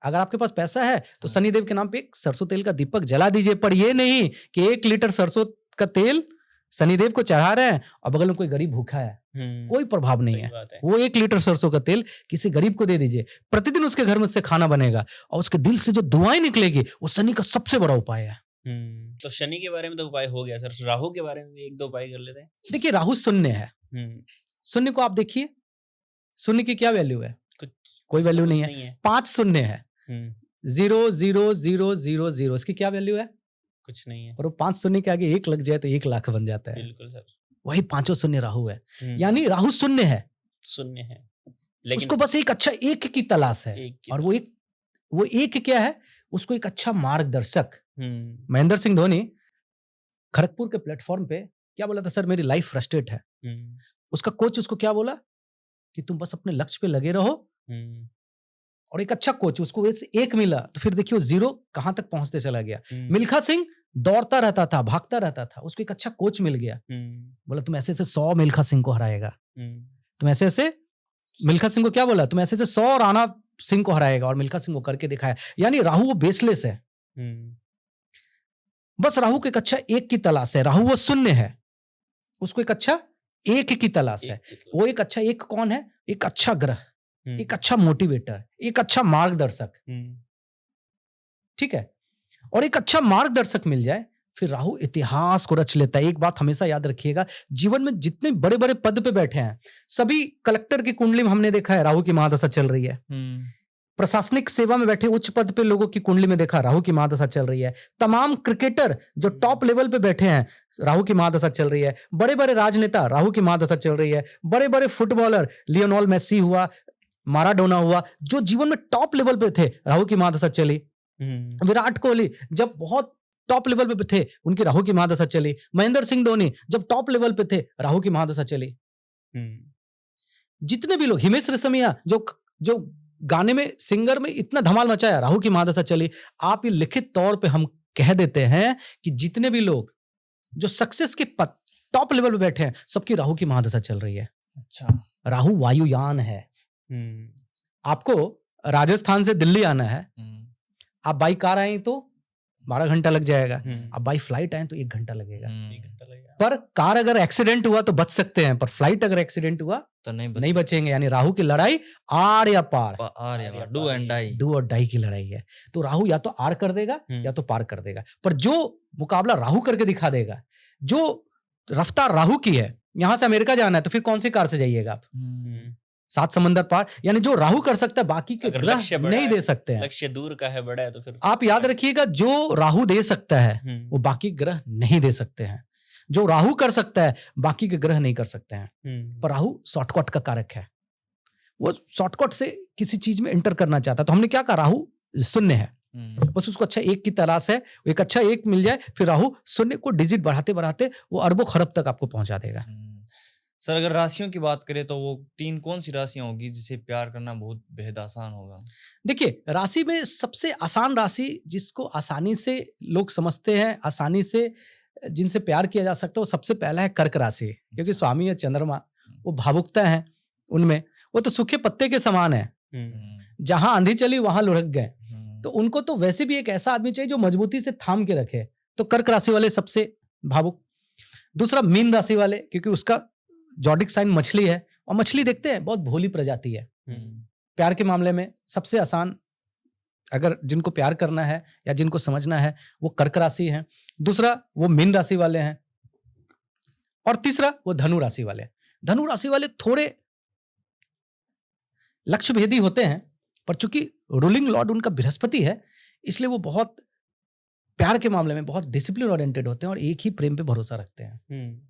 अगर आपके पास पैसा है तो शनिदेव के नाम पे एक सरसों तेल का दीपक जला दीजिए। पर ये नहीं कि 1 लीटर सरसों का तेल शनिदेव को चढ़ा रहे हैं और बगल में कोई गरीब भूखा है, कोई प्रभाव नहीं है। वो 1 लीटर सरसों का तेल किसी गरीब को दे दीजिए, प्रतिदिन उसके घर में से खाना बनेगा और उसके दिल से जो दुआएं निकलेगी वो शनि का सबसे बड़ा उपाय है।
तो शनि के बारे में तो उपाय हो गया सर, राहु के बारे में भी 1-2 उपाय कर लेते हैं।
देखिए राहु शून्य है, शून्य को आप देखिए, शून्य की क्या वैल्यू है, कोई वैल्यू नहीं है। 5 शून्य है, 0 0 0 0 0, इसकी क्या वैल्यू है,
कुछ नहीं है।
और वो 5 शून्य के आगे 1 लग जाए तो 1 लाख बन जाता है।
बिल्कुल सर,
वही 5 शून्य राहु है। यानी राहु शून्य है, लेकिन उसको बस एक अच्छा एक की तलाश है। और वो एक क्या है, उसको एक अच्छा मार्गदर्शक। महेंद्र सिंह धोनी खड़गपुर के प्लेटफॉर्म पे क्या बोला था, सर मेरी लाइफ फ्रस्ट्रेट है। उसका कोच उसको क्या बोला कि तुम बस अपने लक्ष्य पे लगे रहो। और एक अच्छा कोच उसको एक मिला तो फिर देखिए 0 कहां तक पहुंचते चला गया। मिल्खा सिंह दौड़ता रहता था, भागता रहता था, उसको एक अच्छा कोच मिल गया, बोला तुम ऐसे ऐसे 100 मिल्खा सिंह को हराएगा, तुम ऐसे ऐसे, मिल्खा सिंह को क्या बोला, तुम ऐसे ऐसे 100 राणा सिंह को हराएगा, और मिल्खा सिंह को करके दिखाया। यानी राहु वो बेसलेस है, बस राहु को एक अच्छा एक की तलाश है। राहु वो शून्य है, उसको एक अच्छा एक की तलाश है। वो एक अच्छा एक कौन है? एक अच्छा ग्रह, एक अच्छा मोटिवेटर, एक अच्छा मार्गदर्शक। ठीक है, और एक अच्छा मार्गदर्शक मिल जाए फिर राहु इतिहास को रच लेता है। एक बात हमेशा याद रखिएगा, जीवन में जितने बड़े बड़े पद पे बैठे हैं सभी कलेक्टर की कुंडली में हमने देखा है राहु की महादशा चल रही है। प्रशासनिक सेवा में बैठे उच्च पद पे लोगों की कुंडली में देखा राहु की महादशा चल रही है। तमाम क्रिकेटर जो टॉप लेवल पे बैठे हैं राहु की महादशा चल रही है। बड़े बड़े राजनेता राहु की महादशा चल रही है। बड़े बड़े फुटबॉलर लियोनेल मेसी हुआ, माराडोना हुआ, जो जीवन में टॉप लेवल पे थे राहु की महादशा चली। विराट कोहली जब बहुत टॉप लेवल पे थे उनकी राहु की महादशा चली। महेंद्र सिंह धोनी जब टॉप लेवल पे थे राहु की महादशा चली। जितने भी लोग, हिमेश रेशमिया जो गाने में सिंगर में इतना धमाल मचाया राहु की महादशा चली। आप ये लिखित तौर पे हम कह देते हैं कि जितने भी लोग जो सक्सेस के टॉप लेवल पे बैठे हैं सबकी राहु की महादशा चल रही है।
अच्छा,
राहु वायुयान है। आपको राजस्थान से दिल्ली आना है, आप बाई कार आए तो 12 घंटा लग जाएगा, अब बाई फ्लाइट आए तो 1 घंटा लगेगा। पर कार अगर एक्सीडेंट हुआ तो बच सकते हैं, पर फ्लाइट अगर एक्सीडेंट हुआ तो नहीं बचेंगे। यानी राहु की लड़ाई आर या पार,
डू एंड डाई,
डू और डाई की लड़ाई है। तो राहु या तो आर कर देगा या तो पार कर देगा। पर जो मुकाबला राहु करके दिखा देगा, जो रफ्तार राहु की है, यहां से अमेरिका जाना है तो फिर कौन सी कार से जाइएगा आप? 7 समंदर पार। यानी जो राहु कर सकता है बाकी के ग्रह नहीं दे सकते हैं।
लक्ष्य दूर का है, बड़ा है, तो फिर
आप याद रखिएगा जो राहु दे सकता है वो बाकी ग्रह नहीं दे सकते हैं। जो राहु कर सकता है बाकी के ग्रह नहीं कर सकते हैं। पर राहु शॉर्टकट का कारक है, वो शॉर्टकट से किसी चीज में एंटर करना चाहता है। तो हमने क्या कहा, राहु शून्य है, बस उसको अच्छा एक की तलाश है। एक अच्छा एक मिल जाए फिर राहु शून्य को डिजिट बढ़ाते बढ़ाते वो अरबों खरब तक आपको पहुंचा देगा।
सर अगर राशियों की बात करें तो वो 3 कौन सी राशियां होगी जिसे प्यार करना बहुत बेहद आसान होगा? देखिए,
राशि में सबसे आसान राशि जिसको आसानी से लोग समझते हैं, आसानी से जिनसे प्यार किया जा सकता है, वो सबसे पहला है कर्क राशि। क्योंकि स्वामी है चंद्रमा, वो भावुकता है उनमें, वो तो सूखे पत्ते के समान है, जहां आंधी चली वहां लुढ़क गए। तो उनको तो वैसे भी एक ऐसा आदमी चाहिए जो मजबूती से थाम के रखे। तो कर्क राशि वाले सबसे भावुक। दूसरा मीन राशि वाले, क्योंकि उसका जॉडिक साइन मछली है, और मछली देखते हैं बहुत भोली प्रजाति है। प्यार के मामले में सबसे आसान, अगर जिनको प्यार करना है या जिनको समझना है वो कर्क राशि है। दूसरा वो मीन राशि वाले हैं, और तीसरा वो धनु राशि वाले। धनु राशि वाले थोड़े लक्ष्य भेदी होते हैं, पर चूंकि रूलिंग लॉर्ड उनका बृहस्पति है इसलिए वो बहुत प्यार के मामले में बहुत डिसिप्लिन ओरिएंटेड होते हैं और एक ही प्रेम पे भरोसा रखते हैं।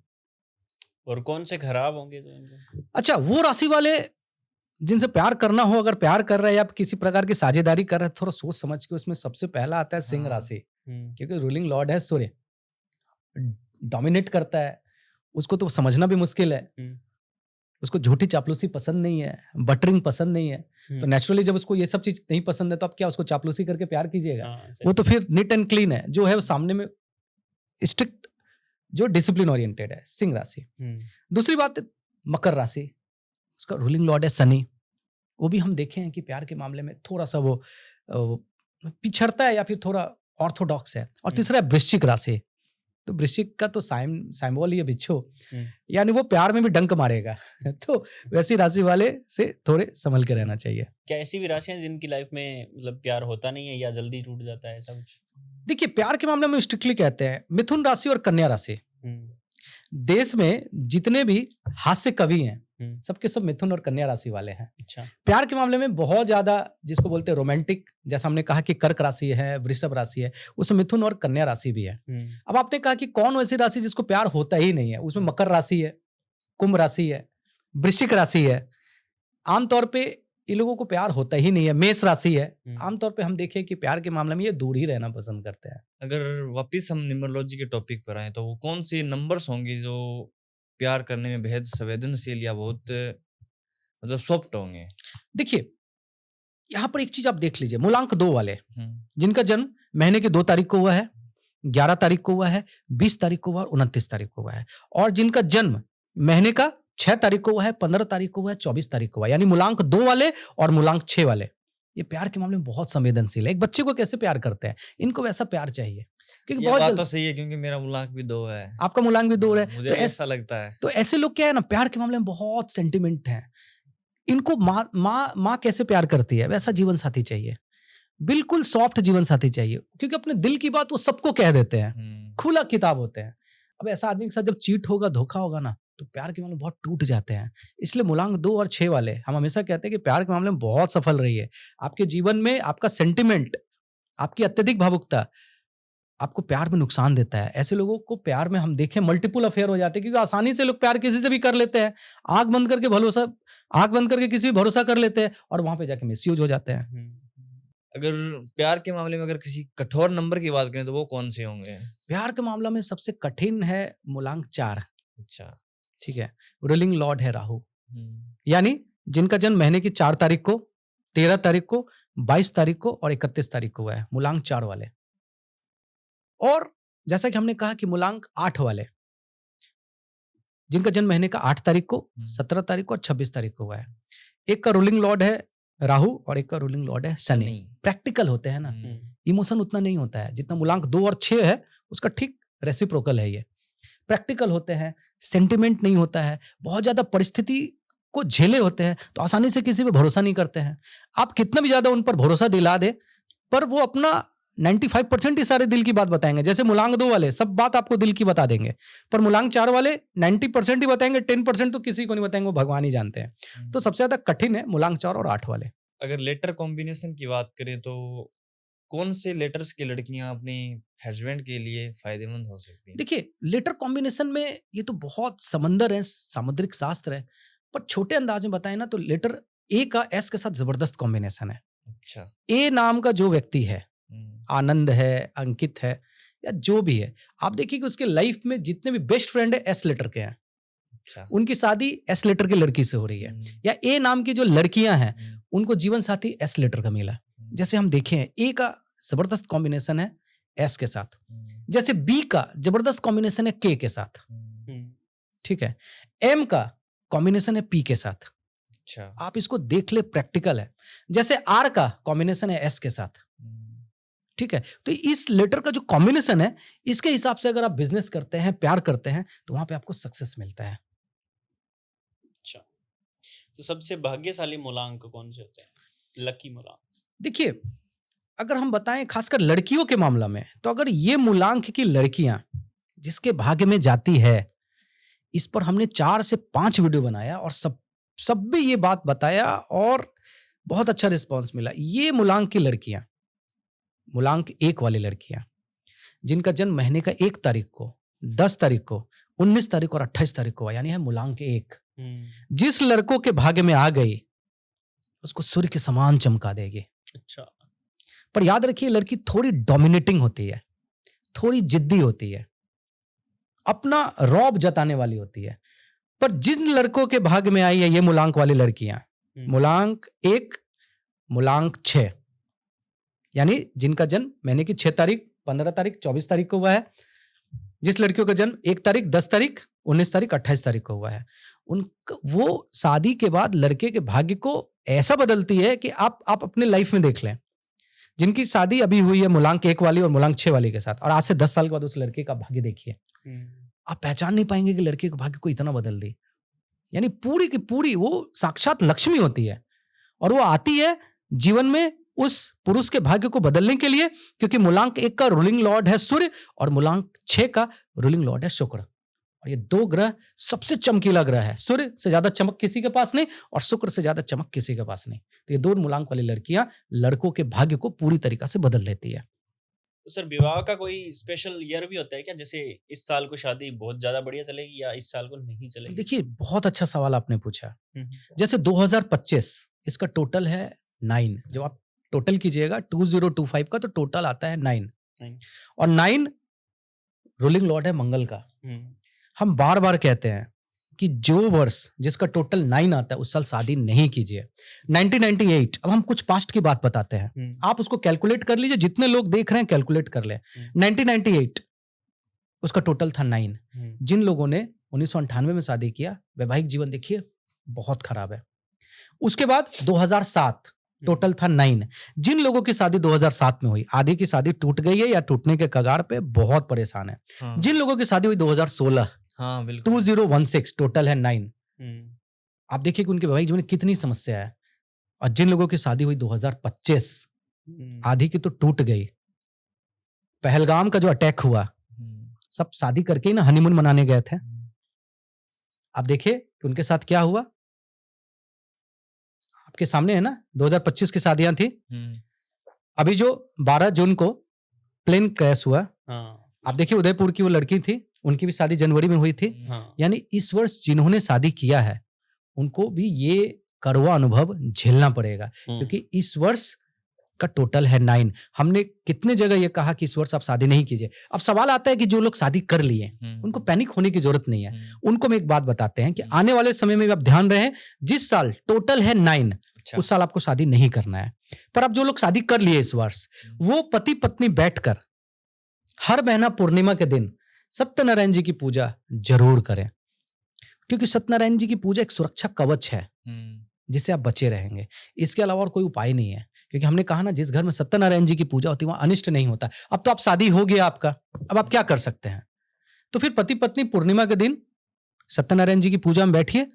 और कौन से खराब होंगे जो इनके?
अच्छा, वो राशि वाले जिनसे प्यार करना हो, अगर प्यार कर रहे हैं या किसी प्रकार की साझेदारी कर रहे हैं, थोड़ा सोच समझ के। उसमें सबसे पहला आता है सिंह राशि, क्योंकि रूलिंग लॉर्ड है सूर्य, डोमिनेट करता है, उसको तो समझना भी मुश्किल है। उसको झूठी चापलूसी पसंद नहीं है, बटरिंग पसंद नहीं है। तो नेचुरली जब उसको ये सब चीज नहीं पसंद है तो आप क्या उसको चापलूसी करके प्यार कीजिएगा? वो तो फिर नीट एंड क्लीन है, जो है वो सामने में स्ट्रिक्ट, जो डिसिप्लिन ओरिएंटेड है, सिंह राशि। दूसरी बात मकर राशि, उसका रूलिंग लॉर्ड है शनि। वो भी हम देखे हैं कि प्यार के मामले में थोड़ा सा वो पिछड़ता है या फिर थोड़ा ऑर्थोडॉक्स है। और तीसरा है वृश्चिक राशि। तो वृश्चिक का तो साइम्बोल ही है बिच्छू, यानी वो प्यार में भी डंक मारेगा। तो वैसी राशि वाले से थोड़े संभल के रहना चाहिए।
क्या ऐसी भी राशियां हैं जिनकी लाइफ में मतलब प्यार होता नहीं है या जल्दी टूट जाता है, ऐसा कुछ?
देखिए, प्यार के मामले में स्ट्रिक्टली कहते हैं मिथुन राशि और कन्या राशि। देश में जितने भी हास्य कवि हैं सबके सब मिथुन और कन्या राशि वाले हैं।
अच्छा।
प्यार के मामले में बहुत ज्यादा जिसको बोलते हैं रोमांटिक, जैसा हमने कहा कि कर्क राशि है, वृषभ राशि है, उसमें मिथुन और कन्या राशि भी है। अब आपने कहा कि कौन वैसी राशि जिसको प्यार होता ही नहीं है, उसमें मकर राशि है, कुंभ राशि है, वृश्चिक राशि है। आमतौर पे इन लोगों को प्यार होता ही नहीं है। मेष राशि है, आमतौर पे हम देखें कि प्यार के मामले में ये दूर ही रहना पसंद करते हैं।
अगर वापिस हम न्यूमरोलॉजी के टॉपिक पर आए तो वो कौन सी नंबर्स होंगे जो प्यार करने में बेहद संवेदनशील या बहुत मतलब सॉफ्ट होंगे?
देखिए, यहाँ पर एक चीज आप देख लीजिए, मूलांक 2 वाले जिनका जन्म महीने की 2 तारीख को हुआ है, 11 तारीख को हुआ है, 20 तारीख को हुआ है, 29 तारीख को हुआ है, और जिनका जन्म महीने का 6 तारीख को हुआ है, 15 तारीख को हुआ है, 24 तारीख को हुआ है, यानी मूलांक 2 वाले और मूलांक 6 वाले, ये प्यार के मामले में बहुत संवेदनशील है। एक बच्चे को कैसे प्यार करते हैं, इनको वैसा प्यार चाहिए, क्योंकि
ये
बहुत
बात तो
जल्द
सही है, क्योंकि मेरा मूलांक भी 2 है।
आपका मूलांक भी 2 है।
मुझे
तो
भी ऐसा लगता है।
तो ऐसे लोग क्या है ना, प्यार के मामले में बहुत सेंटिमेंट है। इनको माँ कैसे प्यार करती है, वैसा जीवन साथी चाहिए, बिल्कुल सॉफ्ट जीवन साथी चाहिए, क्योंकि अपने दिल की बात वो सबको कह देते हैं, खुला किताब होते हैं। अब ऐसा आदमी के साथ जब चीट होगा, धोखा होगा ना, तो प्यार के मामले में बहुत टूट जाते हैं। इसलिए मूलांक 2 और 6 वाले हम हमेशा कहते हैं कि प्यार के मामले में बहुत सफल रहिए। आपके जीवन में आपका सेंटिमेंट, आपकी अत्यधिक भावुकता आपको प्यार में नुकसान देता है। ऐसे लोगों को प्यार में हम देखें मल्टीपल अफेयर हो जाते हैं, क्योंकि आसानी से लोग प्यार किसी से भी कर लेते हैं। आंख बंद करके किसी भी भरोसा कर लेते हैं और वहां पे जाके मिसयूज हो जाते हैं।
अगर प्यार के मामले में अगर किसी कठोर नंबर की बात करें तो वो कौन से होंगे?
प्यार के मामला में सबसे कठिन है मूलांक 4।
अच्छा,
ठीक है। रूलिंग लॉर्ड है राहु, यानी जिनका जन्म महीने की 4 तारीख को, 13 तारीख को, 22 तारीख को और 31 तारीख को हुआ है, मूलांक 4 वाले। और जैसा कि हमने कहा कि मूलांक 8 वाले, जिनका जन्म महीने का 8 तारीख को, 17 तारीख को और 26 तारीख को हुआ है। एक का रूलिंग लॉर्ड है राहु और एक का रूलिंग लॉर्ड है शनि। प्रैक्टिकल होते हैं ना, इमोशन उतना नहीं होता है जितना मूलांक 2 और 6 है, उसका ठीक रेसिप्रोकल है। ये प्रैक्टिकल होते हैं, सेंटिमेंट नहीं होता है, बहुत ज्यादा परिस्थिति को झेले होते हैं, तो आसानी से किसी पे भरोसा नहीं करते हैं। आप कितना भी ज्यादा उन पर भरोसा दिला दे, पर वो अपना 95% ही सारे दिल की बात बताएंगे। जैसे मूलांक 2 वाले सब बात आपको दिल की बता देंगे, पर मूलांक 4 वाले 90% ही बताएंगे, 10% तो किसी को नहीं बताएंगे, वो भगवान ही जानते हैं। तो सबसे ज्यादा कठिन है मूलांक 4 और 8 वाले।
अगर लेटर कॉम्बिनेशन की बात करें तो कौन से लेटर्स की लड़कियां अपने हस्बैंड के लिए फायदेमंद हो सकती हैं?
देखिए, लेटर कॉम्बिनेशन में ये तो बहुत समंदर है, सामुद्रिक शास्त्र है, पर छोटे अंदाज में बताएं ना तो लेटर ए का एस के साथ जबरदस्त कॉम्बिनेशन है।
अच्छा,
ए नाम का जो व्यक्ति है, आनंद है, अंकित है या जो भी है, आप देखिए कि उसके लाइफ में जितने भी बेस्ट फ्रेंड है एस लेटर के हैं।
अच्छा,
उनकी शादी एस लेटर की लड़की से हो रही है, या ए नाम की जो लड़कियां हैं उनको जीवन साथी एस लेटर का मिला। जैसे हम देखें, ए का जबरदस्त कॉम्बिनेशन है एस के साथ, जैसे बी का जबरदस्त कॉम्बिनेशन है के साथ, ठीक है। एम का कॉम्बिनेशन है पी के साथ।
अच्छा,
आप इसको देख ले, प्रैक्टिकल है। जैसे आर का कॉम्बिनेशन है एस के साथ, ठीक है। तो इस लेटर का जो कॉम्बिनेशन है, इसके हिसाब से अगर आप बिजनेस करते हैं, प्यार करते हैं, तो वहां पे आपको सक्सेस मिलता है।
अच्छा, तो सबसे भाग्यशाली मूलांक कौन से होते हैं, लकी मूलांक?
देखिए, अगर हम बताएं खासकर लड़कियों के मामला में, तो अगर ये मूलांक की लड़कियां जिसके भाग्य में जाती है, इस पर हमने 4 से 5 वीडियो बनाया और सब भी ये बात बताया और बहुत अच्छा रिस्पांस मिला। ये मूलांक की लड़कियां, मूलांक 1 वाली लड़कियां जिनका जन्म महीने का 1 तारीख को, 10 तारीख को, 19 तारीख और 28 तारीख को हुआ, यानी है मूलांक 1। जिस लड़कों के भाग्य में आ गई उसको सूर्य के समान चमका देगी।
अच्छा,
पर याद रखिए, लड़की थोड़ी डोमिनेटिंग होती है, थोड़ी जिद्दी होती है, अपना रौब जताने वाली होती है। पर जिन लड़कों के भाग्य में आई है ये मूलांक वाली लड़कियां, मूलांक 1, मूलांक 6, यानी जिनका जन्म महीने की 6 तारीख, 15 तारीख, 24 तारीख को हुआ है, जिस लड़कियों का जन्म 1 तारीख, 10 तारीख, 19 तारीख, 28 तारीख को हुआ है, वो शादी के बाद लड़के के भाग्य को ऐसा बदलती है कि आप अपने लाइफ में देख लें। जिनकी शादी अभी हुई है मूलांक 1 वाली और मूलांक 6 वाली के साथ, और आज से 10 साल के बाद उस लड़के का भाग्य देखिए, आप पहचान नहीं पाएंगे कि लड़के के भाग्य को इतना बदल दी। यानी पूरी की पूरी वो साक्षात लक्ष्मी होती है, और वो आती है जीवन में उस पुरुष के भाग्य को बदलने के लिए, क्योंकि मूलांक 1 का रूलिंग लॉर्ड है सूर्य और मूलांक 6 का रूलिंग लॉर्ड है शुक्र। और ये 2 ग्रह सबसे चमकीला ग्रह है, सूर्य से ज्यादा चमक किसी के पास नहीं और शुक्र से ज्यादा चमक किसी के पास नहीं। तो ये 2 मूलांक वाली लड़कियां लड़कों के भाग्य को पूरी तरीका से बदल देती है।
तो सर, विवाह का कोई स्पेशल ईयर भी होता है क्या? जैसे इस साल को शादी बहुत ज्यादा बढ़िया चलेगी या इस साल को नहीं चलेगी?
देखिए, बहुत अच्छा सवाल आपने पूछा। जैसे 2025 इसका टोटल है 9। जब आप टोटल कीजिएगा 2025 का, तो टोटल आता है 9। और 9 रूलिंग लॉर्ड है मंगल का। हम बार बार कहते हैं कि जो वर्ष जिसका टोटल 9 आता है उस साल शादी नहीं कीजिए। 1998, अब हम कुछ पास्ट की बात बताते हैं, आप उसको कैलकुलेट कर लीजिए, जितने लोग देख रहे हैं कैलकुलेट कर ले। 1998 उसका टोटल था 9। जिन लोगों ने 1998 में शादी किया, वैवाहिक जीवन देखिए बहुत खराब है। उसके बाद 2007 टोटल था 9। जिन लोगों की शादी 2007 में हुई, आधी की शादी टूट गई है या टूटने के कगार पे, बहुत परेशान है।
हाँ,
जिन लोगों की शादी हुई 2016,
हाँ बिल्कुल
2016, टोटल है 9।
हम्म,
आप देखिए कि उनके वैवाहिक जीवन में कितनी समस्या है। और जिन लोगों की शादी हुई 2025,
हम्म,
आधी की तो टूट गई। पहलगाम का जो अटैक हुआ,
हम्म,
सब शादी करके ही ना हनीमून मनाने गए थे।
हम्म,
आप देखिए कि उनके साथ क्या हुआ, आपके सामने है ना। 2025 की शादियां थी।
हम्म,
अभी जो 12 जून को प्लेन क्रैश हुआ,
हाँ,
आप देखिए उदयपुर की वो लड़की थी, उनकी भी शादी जनवरी में हुई थी।
हाँ,
यानी इस वर्ष जिन्होंने शादी किया है उनको भी ये कड़वा अनुभव झेलना पड़ेगा, क्योंकि इस वर्ष का टोटल है 9। हमने कितने जगह ये कहा कि इस वर्ष आप शादी नहीं कीजिए। अब सवाल आता है कि जो लोग शादी कर लिए उनको पैनिक होने की जरूरत नहीं है। उनको हम एक बात बताते हैं कि आने वाले समय में भी आप ध्यान रहे, जिस साल टोटल है 9,
अच्छा,
उस साल आपको शादी नहीं करना है। पर अब जो लोग शादी कर लिए इस वर्ष, वो पति पत्नी बैठकर हर महीना पूर्णिमा के दिन सत्यनारायण जी की पूजा जरूर करें, क्योंकि सत्यनारायण जी की पूजा एक सुरक्षा कवच है जिससे आप बचे रहेंगे। इसके अलावा और कोई उपाय नहीं है, क्योंकि हमने कहा ना, जिस घर में सत्यनारायण जी की पूजा होती है वहां अनिष्ट नहीं होता। अब तो आप शादी हो गया आपका, अब आप क्या कर सकते हैं? तो फिर पति पत्नी पूर्णिमा के दिन सत्यनारायण जी की पूजा में बैठिए,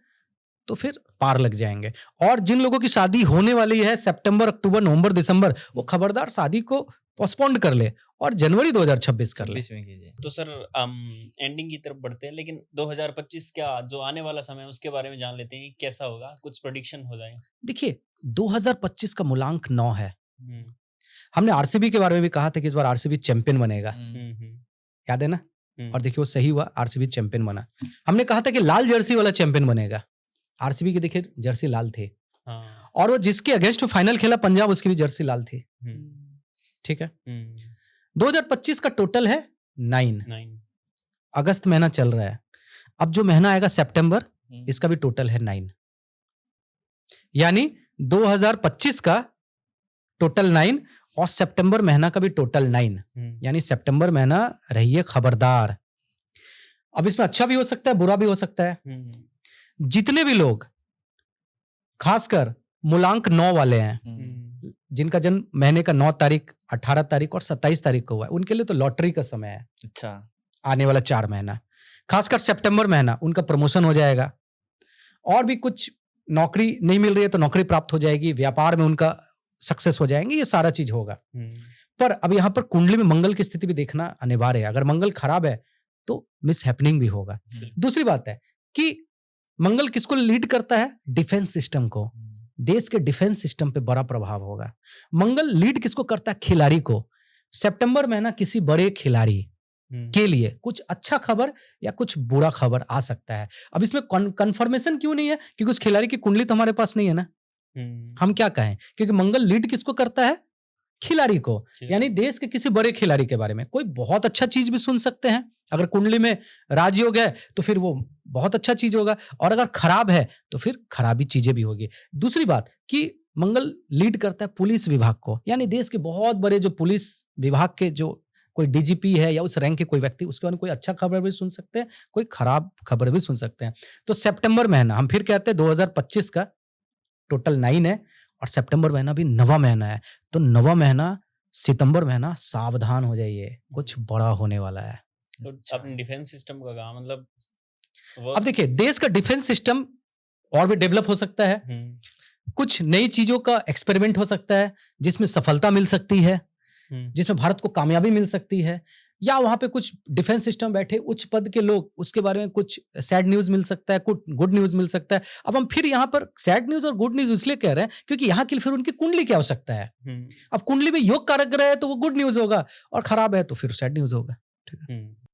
तो फिर पार लग जाएंगे। और जिन लोगों की शादी होने वाली है सितंबर, अक्टूबर, नवंबर, दिसंबर, वो खबरदार शादी को पोस्टपोन कर ले और जनवरी 2026 कर ले।
26 में कीजिए।
तो सर हम एंडिंग की तरफ बढ़ते हैं, लेकिन 2025 क्या जो आने वाला समय है उसके बारे में जान लेते हैं, कैसा होगा, कुछ प्रेडिक्शन हो जाए।
देखिए 2025 का मूलांक 9 है।
हम्म,
हमने आरसीबी के बारे में भी कहा था कि इस बार आरसीबी चैंपियन बनेगा, याद है ना? और देखिए वो सही हुआ, आरसीबी चैंपियन बना। हमने कहा था कि लाल जर्सी वाला चैंपियन बनेगा, आरसीबी की देखिए जर्सी लाल थी।
हाँ,
और वो जिसके अगेंस्ट फाइनल खेला पंजाब, उसकी भी जर्सी लाल थी। ठीक है। 2025 का टोटल है 9।
9।
अगस्त महीना चल रहा है, अब जो महीना आएगा सितंबर, इसका भी टोटल है 9। यानी 2025 का टोटल 9 और सितंबर महीना का भी टोटल 9। यानी सितंबर महीना रहिए खबरदार। अब इसमें अच्छा भी हो सकता है, बुरा भी हो सकता है। जितने भी लोग खासकर मूलांक 9 वाले हैं, जिनका जन्म महीने का 9 तारीख, 18 तारीख और 27 तारीख को हुआ है, उनके लिए तो लॉटरी का समय है।
अच्छा,
आने वाला 4 महीना, खासकर सितंबर महीना उनका प्रमोशन हो जाएगा। और भी कुछ नौकरी नहीं मिल रही है तो नौकरी प्राप्त हो जाएगी, व्यापार में उनका सक्सेस हो जाएंगे, ये सारा चीज होगा। पर अब यहाँ पर कुंडली में मंगल की स्थिति भी देखना अनिवार्य है। अगर मंगल खराब है तो मिस हैपनिंग भी होगा। दूसरी बात है कि मंगल किसको लीड करता है? डिफेंस सिस्टम को। देश के डिफेंस सिस्टम पे बड़ा प्रभाव होगा। मंगल लीड किसको करता है? खिलाड़ी को। सितंबर महीना किसी बड़े खिलाड़ी के लिए कुछ अच्छा खबर या कुछ बुरा खबर आ सकता है। अब इसमें कंफर्मेशन क्यों नहीं है? क्योंकि उस खिलाड़ी की कुंडली तो हमारे पास नहीं है ना। हम क्या कहें? क्योंकि मंगल लीड किसको करता है? खिलाड़ी को। यानी देश के किसी बड़े खिलाड़ी के बारे में कोई बहुत अच्छा चीज भी सुन सकते हैं। अगर कुंडली में राजयोग है तो फिर वो बहुत अच्छा चीज होगा, और अगर खराब है तो फिर खराबी चीजें भी होगी। दूसरी बात कि मंगल लीड करता है पुलिस विभाग को, यानी देश के बहुत बड़े जो पुलिस विभाग के जो कोई डीजीपी है या उस रैंक के कोई व्यक्ति, उसके बारे में कोई अच्छा खबर भी सुन सकते हैं, कोई खराब खबर भी सुन सकते हैं। तो सितंबर महीना, हम फिर कहते हैं 2025 का टोटल 9 है और सितंबर महीना भी 9वां महीना है। तो 9वां महीना सितंबर महीना, सावधान हो जाइए, कुछ बड़ा होने वाला है।
तो अपने डिफेंस सिस्टम का कहा मतलब
अब देखिए देश का डिफेंस सिस्टम और भी डेवलप हो सकता है। कुछ नई चीजों का एक्सपेरिमेंट हो सकता है जिसमें सफलता मिल सकती है, जिसमें भारत को कामयाबी मिल सकती है, या वहां पे कुछ डिफेंस सिस्टम बैठे उच्च पद के लोग, उसके बारे में कुछ सैड न्यूज मिल सकता है, कुछ गुड न्यूज मिल सकता है। अब हम फिर यहाँ पर सैड न्यूज और गुड न्यूज इसलिए कह रहे हैं क्योंकि यहाँ की फिर उनकी कुंडली की आवश्यकता है। अब कुंडली में योग कारक ग्रह है तो वो गुड न्यूज होगा, और खराब है तो फिर सैड न्यूज होगा।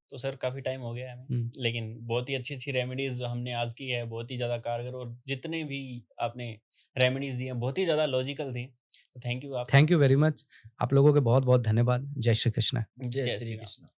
तो सर काफी टाइम हो गया हमें, लेकिन बहुत ही अच्छी रेमेडीज जो हमने आज की है बहुत ही ज्यादा कारगर, और जितने भी आपने रेमेडीज दिए बहुत ही ज्यादा लॉजिकल थी। तो थैंक यू वेरी मच। आप लोगों के बहुत बहुत धन्यवाद। जय श्री कृष्ण।
जय श्री कृष्ण।